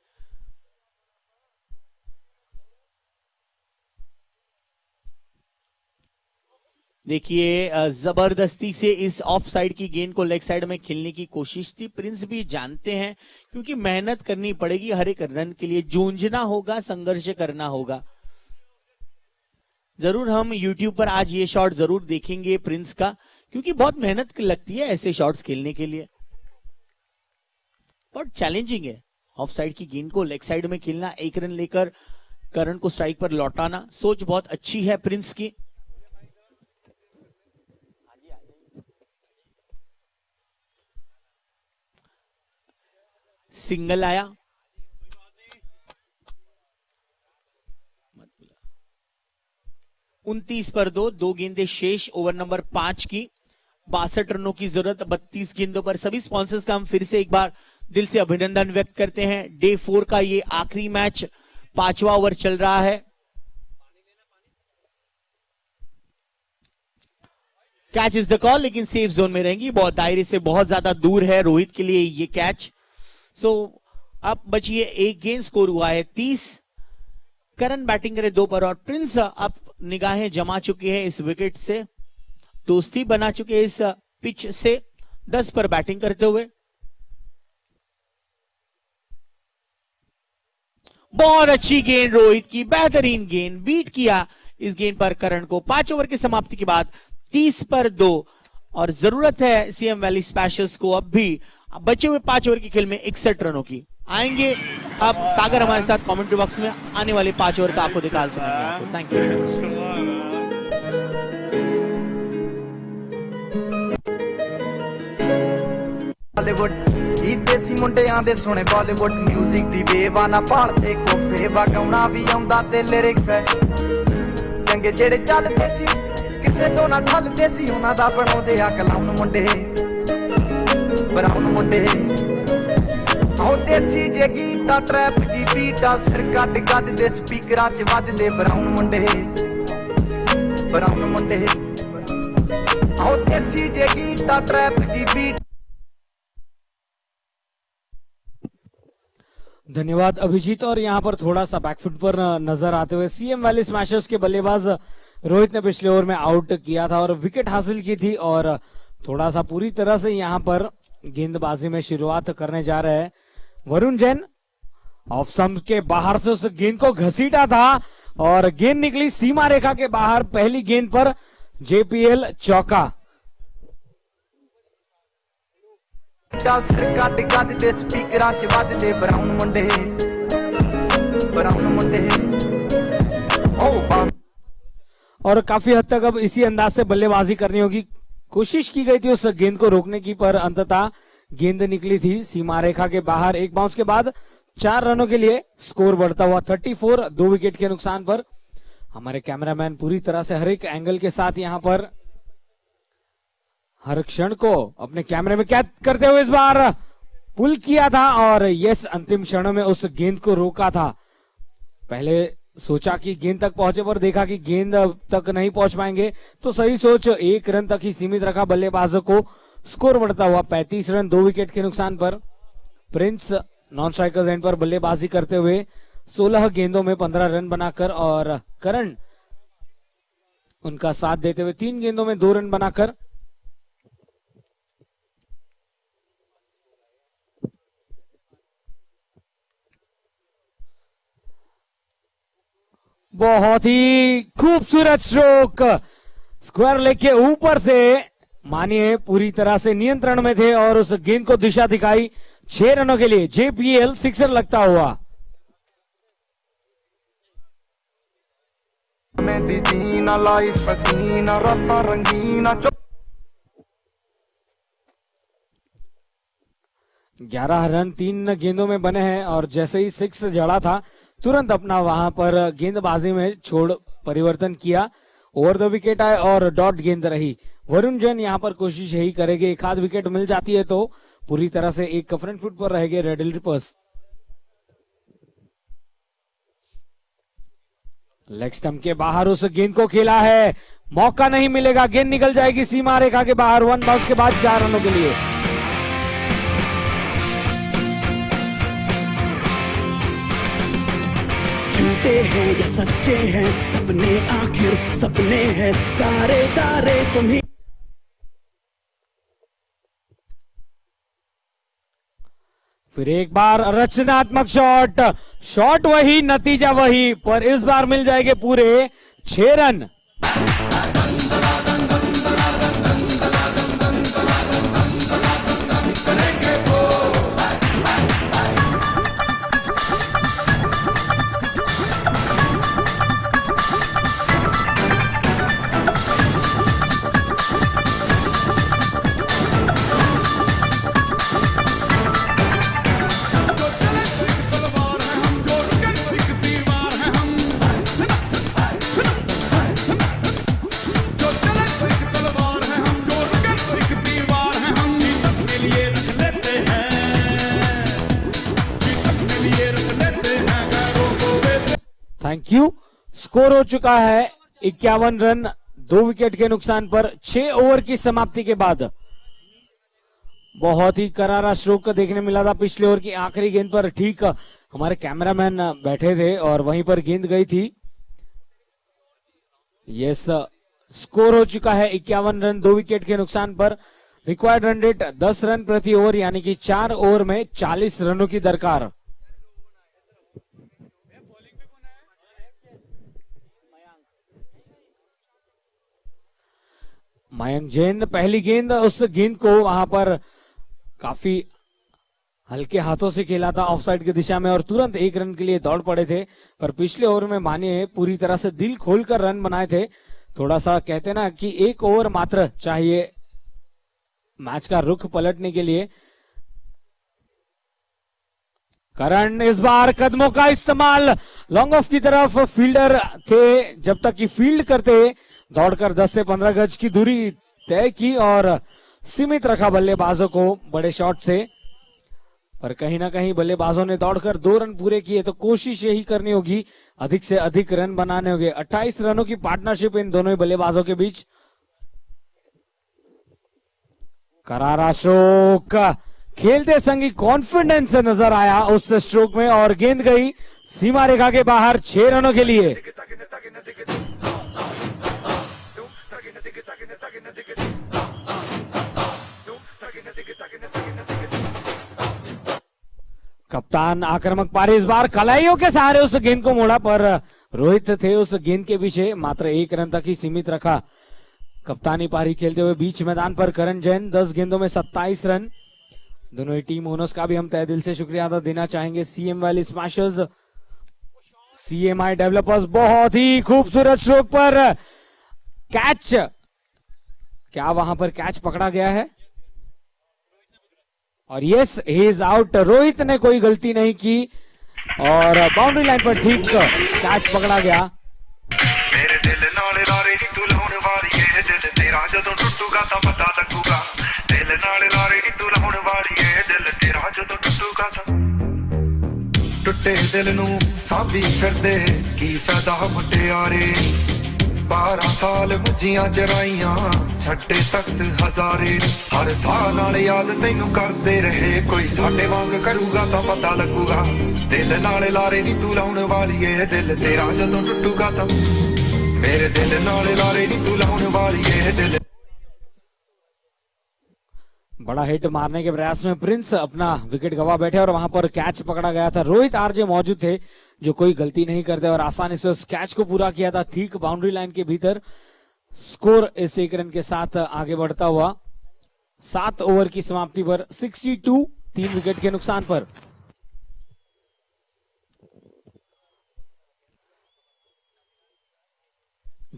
देखिए जबरदस्ती से इस ऑफ साइड की गेंद को लेग साइड में खेलने की कोशिश थी। प्रिंस भी जानते हैं क्योंकि मेहनत करनी पड़ेगी हर एक रन के लिए, जूझना होगा, संघर्ष करना होगा। जरूर हम YouTube पर आज ये शॉट जरूर देखेंगे प्रिंस का, क्योंकि बहुत मेहनत लगती है ऐसे शॉट्स खेलने के लिए, बहुत चैलेंजिंग है। ऑफ साइड की गेंद को लेग साइड में खेलना, 1 रन लेकर करण को स्ट्राइक पर लौटाना, सोच बहुत अच्छी है प्रिंस की। सिंगल आया, 29 पर 2 गेंदें शेष ओवर नंबर 5 की। 62 रनों की जरूरत 32 गेंदों पर। सभी स्पॉन्सर्स का हम फिर से एक बार दिल से अभिनंदन व्यक्त करते हैं। डे 4 का ये आखिरी मैच, 5वां ओवर चल रहा है। कैच इज द कॉल, लेकिन सेफ जोन में रहेंगी, बहुत दायरे से बहुत ज्यादा दूर है रोहित के लिए ये कैच। सो अब बचिए 1 गेंद, स्कोर हुआ है 30। करण बैटिंग करे 2 पर और प्रिंस अब निगाहें जमा चुके हैं इस विकेट से, दोस्ती बना चुके हैं इस पिच से, 10 पर बैटिंग करते हुए। बहुत अच्छी गेंद रोहित की, बेहतरीन गेंद, बीट किया इस गेंद पर करण को। 5 ओवर की समाप्ति के बाद 30 पर 2 और जरूरत है सीएम वैली स्मैशर्स को अब भी बचे हुए 5 ओवर के खेल में 61 रनों की। आएंगे अब सागर हमारे साथ कमेंट्री बॉक्स में, आने वाले 5 ओवर का आपको दिखा सुनाएंगे। Thank you. बॉलीवुड गीत देसी मुंडियां दे सुने, बॉलीवुड म्यूजिक दी बेवाना भालते कोफे वगाउणा भी आउंदा ते लिरिक्स है चंगे जेड़े चलदे सी, किसे तो ना ठलदे सी, उन्हां दा बनाउंदे आ कलाउन मुंडे, ब्राउन मुंडे। आओ देसी जे गीता ट्रैप जी बीटा सिर कट गज दे स्पीकरां च वजदे ब्राउन मुंडे, ब्राउन मुंडे। आओ देसी जे गीता ट्रैप जी बीट। धन्यवाद अभिजीत। और यहाँ पर थोड़ा सा बैकफुट पर नजर आते हुए सीएम वैली स्मैशर्स के बल्लेबाज रोहित ने पिछले ओवर में आउट किया था और विकेट हासिल की थी, और थोड़ा सा पूरी तरह से यहां पर गेंदबाजी में शुरुआत करने जा रहे हैं वरुण जैन। ऑफ स्टंप के बाहर से उस गेंद को घसीटा था और गेंद निकली सीमा रेखा के बाहर। पहली गेंद पर जेपीएल चौका। सिर कट गज दे स्पीकरां च वजदे ब्राउन मुंडे और काफी हद तक अब इसी अंदाज से बल्लेबाजी करनी होगी। कोशिश की गई थी उस गेंद को रोकने की, पर अंततः गेंद निकली थी सीमा रेखा के बाहर। एक बाउंस के बाद 4 रनों के लिए स्कोर बढ़ता हुआ 34, 2 विकेट के नुकसान पर। हमारे कैमरामैन पूरी तरह से हर एक एंगल के साथ यहां पर हर क्षण को अपने कैमरे में कैद करते हुए इस बार पुल किया था और यस, अंतिम क्षणों में उस गेंद को रोका था। पहले सोचा कि गेंद तक पहुंचे, पर देखा कि गेंद तक नहीं पहुंच पाएंगे, तो सही सोच 1 रन तक ही सीमित रखा बल्लेबाजों को। स्कोर बढ़ता हुआ 35 रन, 2 विकेट के नुकसान पर। प्रिंस नॉन स्ट्राइकर्स एंड पर बल्लेबाजी करते हुए 16 गेंदों में 15 रन बनाकर, और करण उनका साथ देते हुए 3 गेंदों में 2 रन बनाकर। बहुत ही खूबसूरत स्ट्रोक, स्क्वायर लेग के ऊपर से मानिए पूरी तरह से नियंत्रण में थे और उस गेंद को दिशा दिखाई 6 रनों के लिए। जेपीएल सिक्सर लगता हुआ। मेरी जीना लाइफ हसीना रातां रंगीना 11 रन 3 गेंदों में बने हैं और जैसे ही 6 जड़ा था तुरंत अपना वहां पर गेंदबाजी में छोड़ परिवर्तन किया। ओवर द विकेट आए और डॉट गेंद रही। वरुण जैन यहां पर कोशिश यही करेंगे, एक आध विकेट मिल जाती है तो पूरी तरह से एक फ्रंट फुट पर रहेंगे रेड हिल्स। लेग स्टंप के बाहर उस गेंद को खेला है, मौका नहीं मिलेगा, गेंद निकल जाएगी सीमा रेखा के बाहर। 1 बाउंस के बाद 4 रनों के लिए। झूठे हैं या सच्चे हैं सपने, आखिर सपने हैं सारे तारे तुम्ही। फिर एक बार रचनात्मक शॉट वही, नतीजा वही, पर इस बार मिल जाएंगे पूरे 6 रन। Thank you. स्कोर हो चुका है 51 रन, 2 विकेट के नुकसान पर 6 ओवर की समाप्ति के बाद। बहुत ही करारा स्ट्रोक देखने मिला था पिछले ओवर की आखिरी गेंद पर। ठीक हमारे कैमरामैन बैठे थे और वहीं पर गेंद गई थी। यस, स्कोर हो चुका है 51 रन, 2 विकेट के नुकसान पर। रिक्वायर्ड रन रेट 10 रन प्रति ओवर, यानी कि 4 ओवर में 40 रनों की दरकार। मयंक जैन पहली गेंद, उस गेंद को वहां पर काफी हल्के हाथों से खेला था ऑफसाइड की दिशा में और तुरंत 1 रन के लिए दौड़ पड़े थे। पर पिछले ओवर में मानिए पूरी तरह से दिल खोलकर रन बनाए थे। थोड़ा सा कहते ना कि 1 ओवर मात्र चाहिए मैच का रुख पलटने के लिए। करण इस बार कदमों का इस्तेमाल, लॉन्ग ऑफ की तरफ फील्डर थे, जब तक कि फील्ड करते दौड़कर 10 से 15 गज की दूरी तय की और सीमित रखा बल्लेबाजों को बड़े शॉट से। पर कहीं ना कहीं बल्लेबाजों ने दौड़कर 2 रन पूरे किए, तो कोशिश यही करनी होगी अधिक से अधिक रन बनाने होंगे। 28 रनों की पार्टनरशिप इन दोनों ही बल्लेबाजों के बीच। करारा स्ट्रोक, खेलते संगी कॉन्फिडेंस नजर आया उस स्ट्रोक में और गेंद गई सीमा रेखा के बाहर 6 रनों के लिए। कप्तान आक्रामक पारी इस बार कलाइयों के सहारे उस गेंद को मोड़ा, पर रोहित थे उस गेंद के पीछे, मात्र 1 रन तक ही सीमित रखा। कप्तानी पारी खेलते हुए बीच मैदान पर करण जैन 10 गेंदों में 27 रन। दोनों ही टीम ओनर्स का भी हम तहे दिल से शुक्रिया अदा देना चाहेंगे। CM Valley smashers, CMI developers, बहुत ही खूबसूरत स्ट्रोक पर कैच, क्या वहां पर कैच पकड़ा गया है? और yes, he is out. Rohit ने कोई गलती नहीं की और बाउंड्री लाइन पर ठीक कैच पकड़ा गया। मेरे दिल नाले लारे नी तू लाउण वाली है, दिल तेरा जदों टुटूगा तां पता लगूगा। दिल नाले लारे नी तू लाउण वाली है, दिल तेरा जदों टुटूगा तां। टुੱਟੇ ਦਿਲ ਨੂੰ ਸਾਂਭੀ ਫਿਰਦੇ ਕੀ ਫਾਇਦਾ ਮੁਟਿਆਰੇ 12 ਸਾਲ ਮੁੱਜੀਆਂ ਜਰਾਈਆਂ ਛੱਡੇ ਤਖਤ ਹਜ਼ਾਰੇ ਹਰ ਸਾਹ ਨਾਲ ਯਾਦ ਤੈਨੂੰ ਕਰਦੇ ਰਹੇ ਕੋਈ ਸਾਡੇ ਵਾਂਗ ਕਰੂਗਾ ਤਾਂ ਪਤਾ ਲੱਗੂਗਾ ਦਿਲ ਨਾਲ ਲਾਰੇ ਨੀ ਤੂੰ ਲਾਉਣ ਵਾਲੀ ਏ ਦਿਲ ਤੇਰਾ ਜਦੋਂ ਟੁੱਟੂਗਾ ਤਾਂ ਮੇਰੇ ਦਿਲ ਨਾਲ ਲਾਰੇ ਨੀ ਤੂੰ ਲਾਉਣ ਵਾਲੀ ਏ ਦਿਲ। बड़ा हिट मारने के प्रयास में प्रिंस अपना विकेट गवा बैठे और वहां पर कैच पकड़ा गया था। रोहित आरजे मौजूद थे जो कोई गलती नहीं करते और आसानी से उस कैच को पूरा किया था ठीक बाउंड्री लाइन के भीतर। स्कोर इस 1 रन के साथ आगे बढ़ता हुआ 7 ओवर की समाप्ति पर 62, 3 विकेट के नुकसान पर।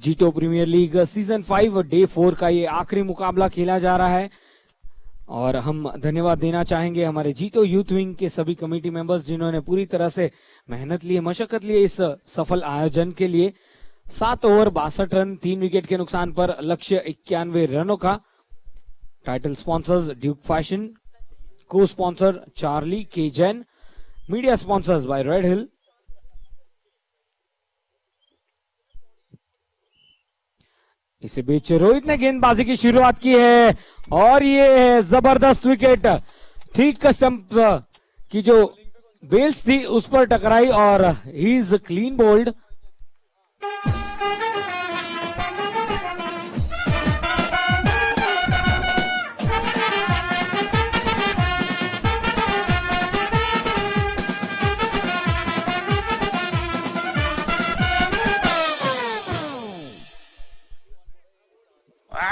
जीतो प्रीमियर लीग सीजन 5 डे 4 का ये आखिरी मुकाबला खेला जा रहा है और हम धन्यवाद देना चाहेंगे हमारे जीतो यूथ विंग के सभी कमेटी मेंबर्स जिन्होंने पूरी तरह से मेहनत ली, मशक्कत ली इस सफल आयोजन के लिए। 7 ओवर 62 रन, 3 विकेट के नुकसान पर, लक्ष्य 91 रनों का। Title sponsors Duke Fashion, co sponsor Charlie K Jain, media sponsors by Red Hill. इसी बीच रोहित ने गेंदबाजी की शुरुआत की है और ये जबरदस्त विकेट ठीक स्टंप की जो बेल्स थी उस पर टकराई और ही इज क्लीन बोल्ड।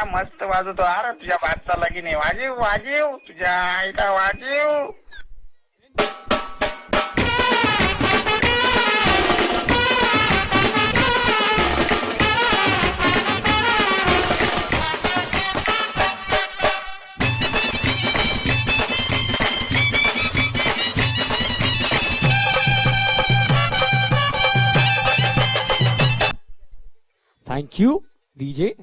मस्त वाजवतो अरे तुझ्या बादचा लगीन आहे वाजीव वाजीव तुझ्या आईला वाजीव। Thank you DJ.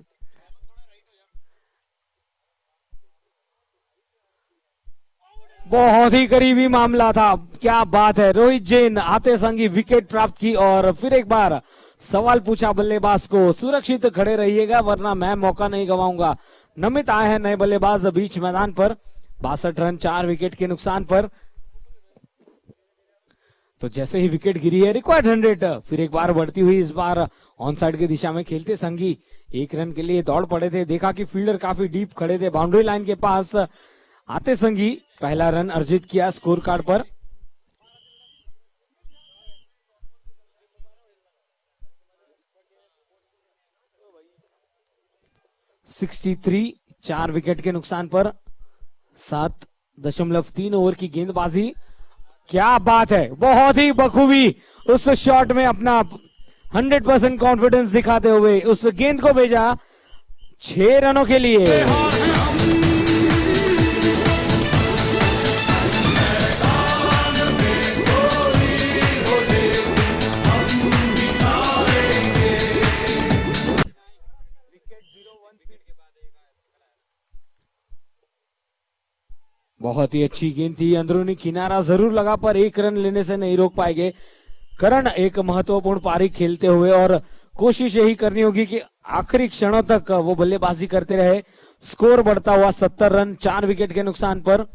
बहुत ही करीबी मामला था, क्या बात है। रोहित जैन आते संगी विकेट प्राप्त की और फिर एक बार सवाल पूछा बल्लेबाज को, सुरक्षित खड़े रहिएगा वरना मैं मौका नहीं गवाऊंगा। नमित आए हैं नए बल्लेबाज बीच मैदान पर। 62 रन 4 विकेट के नुकसान पर। तो जैसे ही विकेट गिरी है रिक्वायर्ड 100 फिर एक बार बढ़ती हुई, इस बार ऑन साइड की दिशा में खेलते संगी 1 रन के लिए दौड़ पड़े थे। देखा कि फील्डर काफी डीप खड़े थे बाउंड्री लाइन के पास। आते संगी पहला रन अर्जित किया स्कोर कार्ड पर। (63) 4 विकेट के नुकसान पर 7.3 ओवर की गेंदबाजी। क्या बात है, बहुत ही बखूबी उस शॉट में अपना 100% कॉन्फिडेंस दिखाते हुए उस गेंद को भेजा 6 रनों के लिए। बहुत ही अच्छी गेंद थी, अंदरूनी किनारा जरूर लगा पर 1 रन लेने से नहीं रोक पाएंगे करण। एक महत्वपूर्ण पारी खेलते हुए और कोशिश यही करनी होगी कि आखिरी क्षणों तक वो बल्लेबाजी करते रहे। स्कोर बढ़ता हुआ 70 रन 4 विकेट के नुकसान पर।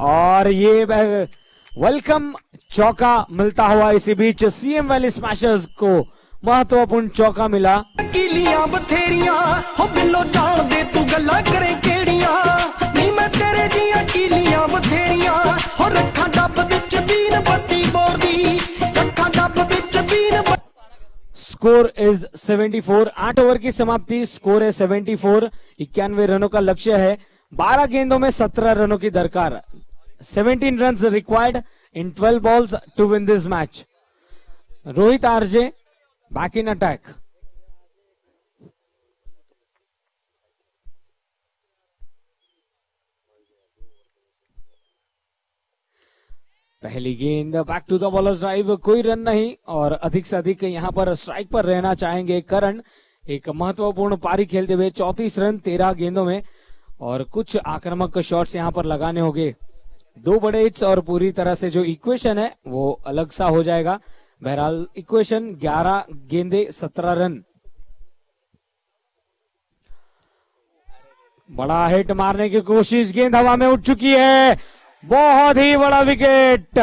और ये वेलकम चौका मिलता हुआ इसी बीच सीएम वैली स्मैशर्स को महत्वपूर्ण चौका मिला। कीलियां बथेरियां हो बिल्लो जान दे तू गल्ला करे केड़ियां नी मैं तेरे जियां कीलियां बथेरियां हो रखा डब विच बीन बत्ती बोरदी रखा डब विच बीन। Score is 74। 8 ओवर की समाप्ति, स्कोर है 74। 91 रनों का लक्ष्य है। 12 गेंदों में 17 रनों की दरकार। 17 runs required in 12 balls to win this match. Rohit RJ back in attack. पहली गेंद back to the bowler's drive, कोई रन नहीं और अधिक से अधिक यहां पर स्ट्राइक पर रहना चाहेंगे करण। एक महत्वपूर्ण पारी खेलते हुए 34 रन 13 गेंदों में और कुछ आक्रामक शॉट्स यहां पर लगाने होंगे। 2 बड़े हिट्स और पूरी तरह से जो इक्वेशन है वो अलग सा हो जाएगा। बहरहाल इक्वेशन 11 गेंदे 17 रन। बड़ा हिट मारने की कोशिश, गेंद हवा में उठ चुकी है। बहुत ही बड़ा विकेट,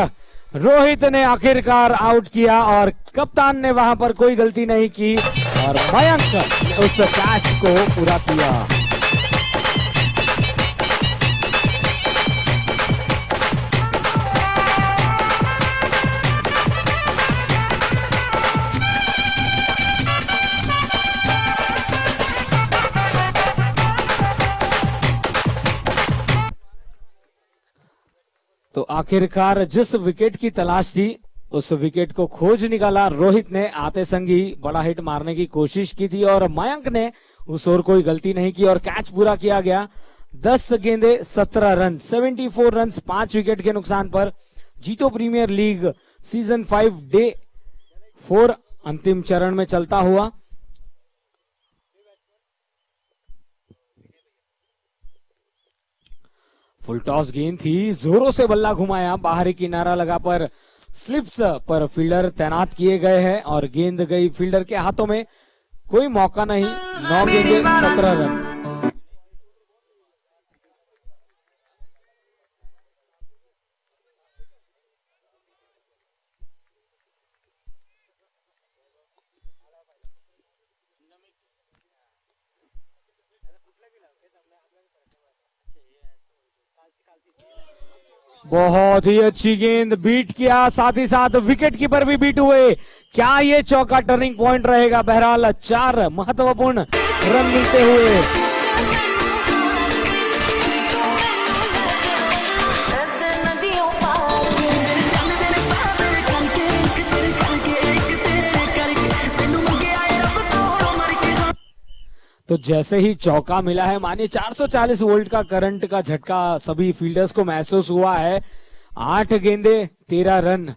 रोहित ने आखिरकार आउट किया और कप्तान ने वहां पर कोई गलती नहीं की और मयंक ने उस कैच को पूरा किया। तो आखिरकार जिस विकेट की तलाश थी उस विकेट को खोज निकाला। रोहित ने आते संगी बड़ा हिट मारने की कोशिश की थी और मयंक ने उस ओर कोई गलती नहीं की और कैच पूरा किया गया। 10 गेंदे 17 रन, 74 रन 5 विकेट के नुकसान पर जीतो प्रीमियर लीग सीजन 5 डे 4 अंतिम चरण में चलता हुआ। फुल टॉस गेंद थी, जोरों से बल्ला घुमाया, बाहरी किनारा लगा पर स्लिप्स पर फील्डर तैनात किए गए हैं और गेंद गई फील्डर के हाथों में। कोई मौका नहीं। 9 गेंदे 17 रन। बहुत ही अच्छी गेंद, बीट किया, साथ ही साथ विकेट कीपर भी बीट हुए। क्या ये चौका टर्निंग पॉइंट रहेगा? बहरहाल 4 महत्वपूर्ण रन मिलते हुए तो जैसे ही चौका मिला है, मानिए 440 वोल्ट का करंट का झटका सभी फील्डर्स को महसूस हुआ है। 8 गेंदे 13 रन,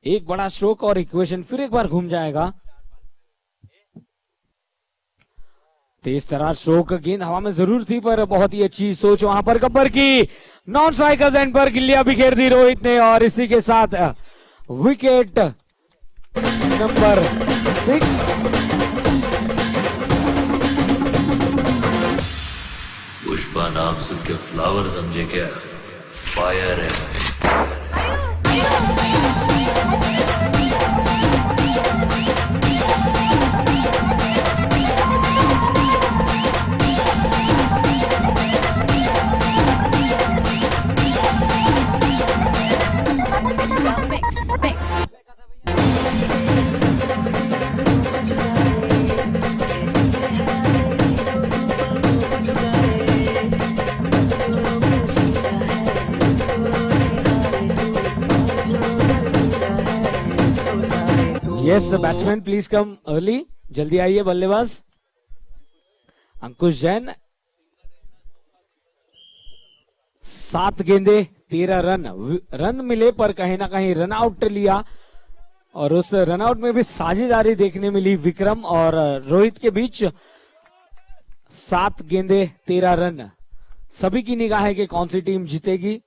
एक बड़ा स्ट्रोक और इक्वेशन फिर एक बार घूम जाएगा। तेज तरार स्ट्रोक, गेंद हवा में जरूर थी पर बहुत ही अच्छी सोच वहां पर गब्बर की। नॉन स्ट्राइकर्स एंड पर गिल्लियां बिखेर दी रोहित ने और इसी के साथ विकेट नंबर 6। पुष्पा नाम सुन के फ्लावर समझे क्या? फायर है। Yes batsman please come early, जल्दी आइए बल्लेबाज। अंकुश जैन 7 गेंदे 13 रन मिले पर कहीं ना कहीं रन आउट लिया और उस रन आउट में भी साझेदारी देखने मिली विक्रम और रोहित के बीच। 7 गेंदे 13 रन, सभी की निगाह है कि कौन सी टीम जीतेगी।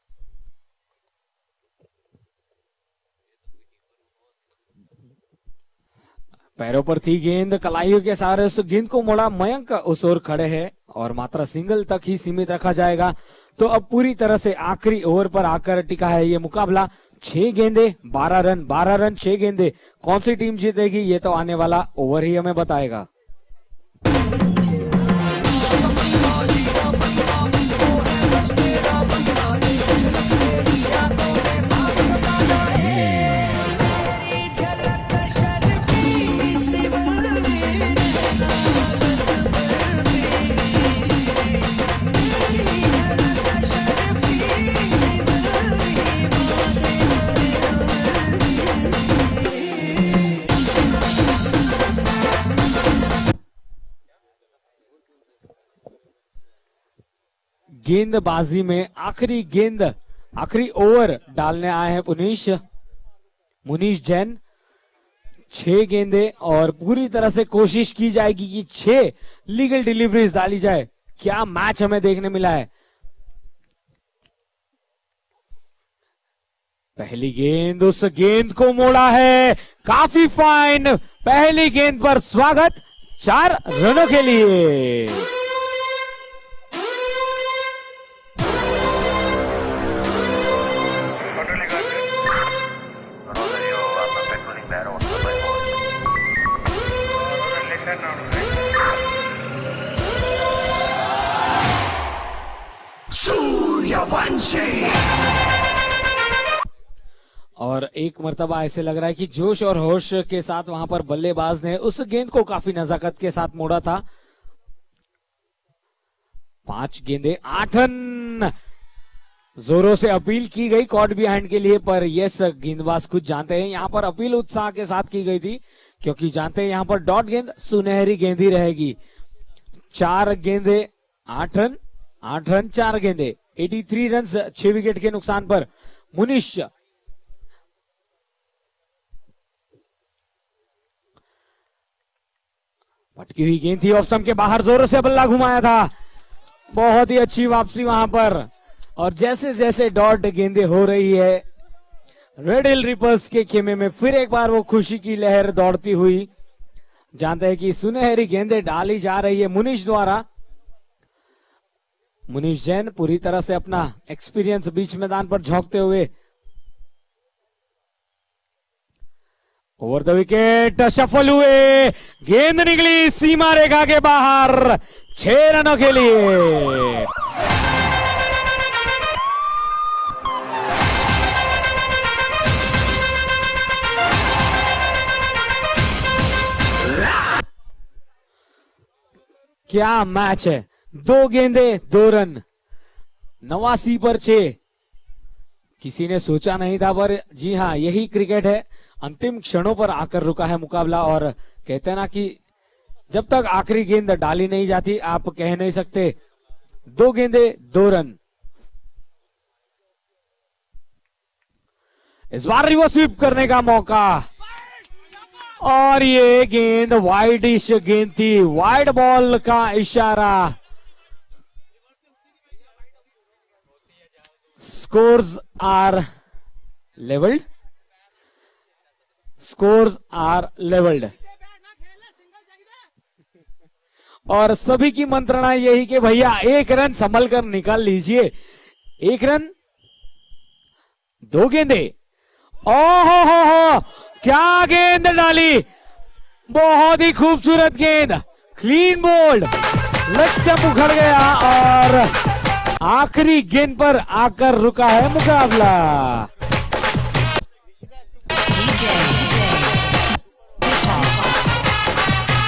पैरों पर थी गेंद, कलाइयों के सहारे उस गेंद को मोड़ा। मयंक उस ओर खड़े हैं और मात्र सिंगल तक ही सीमित रखा जाएगा। तो अब पूरी तरह से आखिरी ओवर पर आकर टिका है ये मुकाबला। 6 गेंदे 12 रन, 12 रन 6 गेंदे। कौन सी टीम जीतेगी ये तो आने वाला ओवर ही हमें बताएगा। गेंदबाजी में आखिरी गेंद, आखिरी ओवर डालने आए हैं मुनीश जैन। 6 गेंदे और पूरी तरह से कोशिश की जाएगी कि 6 लीगल डिलीवरीज डाली जाए। क्या मैच हमें देखने मिला है। पहली गेंद, उस गेंद को मोड़ा है, काफी फाइन। पहली गेंद पर स्वागत 4 रनों के लिए। और एक मर्तबा ऐसे लग रहा है कि जोश और होश के साथ वहां पर बल्लेबाज ने उस गेंद को काफी नजाकत के साथ मोड़ा था। 5 गेंदे 8 रन। जोरों से अपील की गई कॉट बिहाइंड के लिए, पर यस गेंदबाज खुद जानते हैं यहां पर अपील उत्साह के साथ की गई थी, क्योंकि जानते हैं यहां पर डॉट गेंद सुनहरी गेंद ही रहेगी। 4 गेंदे 8 रन, 8 रन 4 गेंदे, 83 रन 6 विकेट के नुकसान पर मुनीश। पटकी हुई गेंद थी, ऑफ स्टंप के बाहर जोरों से बल्ला घुमाया था। बहुत ही अच्छी वापसी वहां पर। और जैसे जैसे डॉट गेंदे हो रही है, रेड हिल रिपर्स के खेमे में फिर एक बार वो खुशी की लहर दौड़ती हुई। जानते हैं कि सुनहरी गेंदें डाली जा रही है मुनीश द्वारा। मुनीश जैन पूरी तरह से अपना एक्सपीरियंस बीच मैदान पर झोंकते हुए। ओवर द विकेट, सफल हुए, गेंद निकली सीमा रेखा के बाहर 6 रनों के लिए। क्या मैच है। 2 गेंदे 2 रन, 89 पर 6। किसी ने सोचा नहीं था, पर जी हाँ यही क्रिकेट है। अंतिम क्षणों पर आकर रुका है मुकाबला। और कहते हैं ना कि जब तक आखिरी गेंद डाली नहीं जाती आप कह नहीं सकते। 2 गेंदे 2 रन। इस बार रिवर्स स्वीप करने का मौका, और ये गेंद वाइडिश गेंद थी, वाइड बॉल का इशारा। Scores are levelled, scores are levelled. और सभी की मंत्रणा यही कि भैया 1 रन संभल कर निकाल लीजिए। 1 रन 2 गेंदे। ओहो हो, क्या गेंद डाली, बहुत ही खूबसूरत गेंद, क्लीन बोल्ड, लेग स्टंप उखड़ गया और आखिरी गेंद पर आकर रुका है मुकाबला।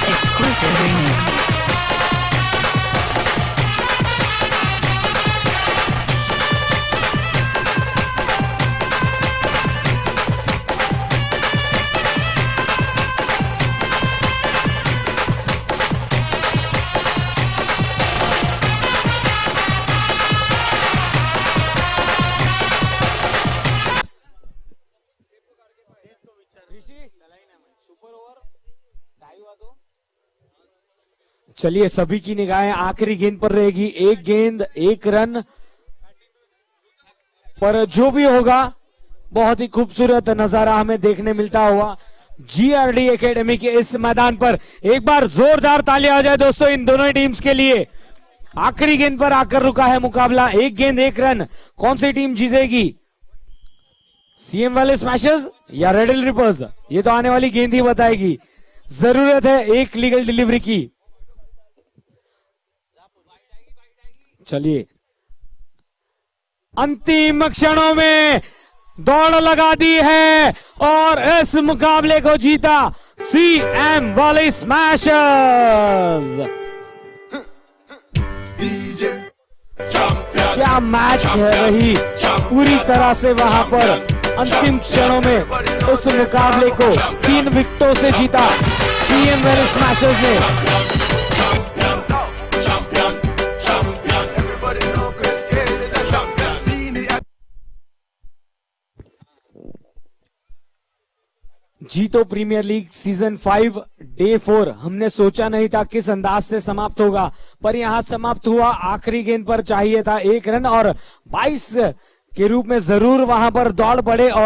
Exclusive remix. चलिए सभी की निगाहें आखिरी गेंद पर रहेगी। 1 गेंद 1 रन पर जो भी होगा बहुत ही खूबसूरत नजारा हमें देखने मिलता हुआ जीआरडी एकेडमी के इस मैदान पर। एक बार जोरदार तालियां आ जाए दोस्तों इन दोनों टीम्स के लिए। आखिरी गेंद पर आकर रुका है मुकाबला। 1 गेंद 1 रन, कौन सी टीम जीतेगी सीएम वाले स्मैशर्स या रेडल रिपर्स, ये तो आने वाली गेंद ही बताएगी। जरूरत है एक लीगल डिलीवरी की। चलिए, अंतिम क्षणों में दौड़ लगा दी है और इस मुकाबले को जीता सीएम वाले स्मैशर्स। क्या मैच है रही पूरी तरह से वहां पर। अंतिम क्षणों में उस मुकाबले को 3 विकेटों से जीता सीएम वाले स्मैशर्स ने। जीतो प्रीमियर लीग सीजन 5 डे 4 हमने सोचा नहीं था किस अंदाज से समाप्त होगा, पर यहां समाप्त हुआ। आखिरी गेंद पर चाहिए था 1 रन और 22 के रूप में जरूर वहां पर दौड़ पड़े और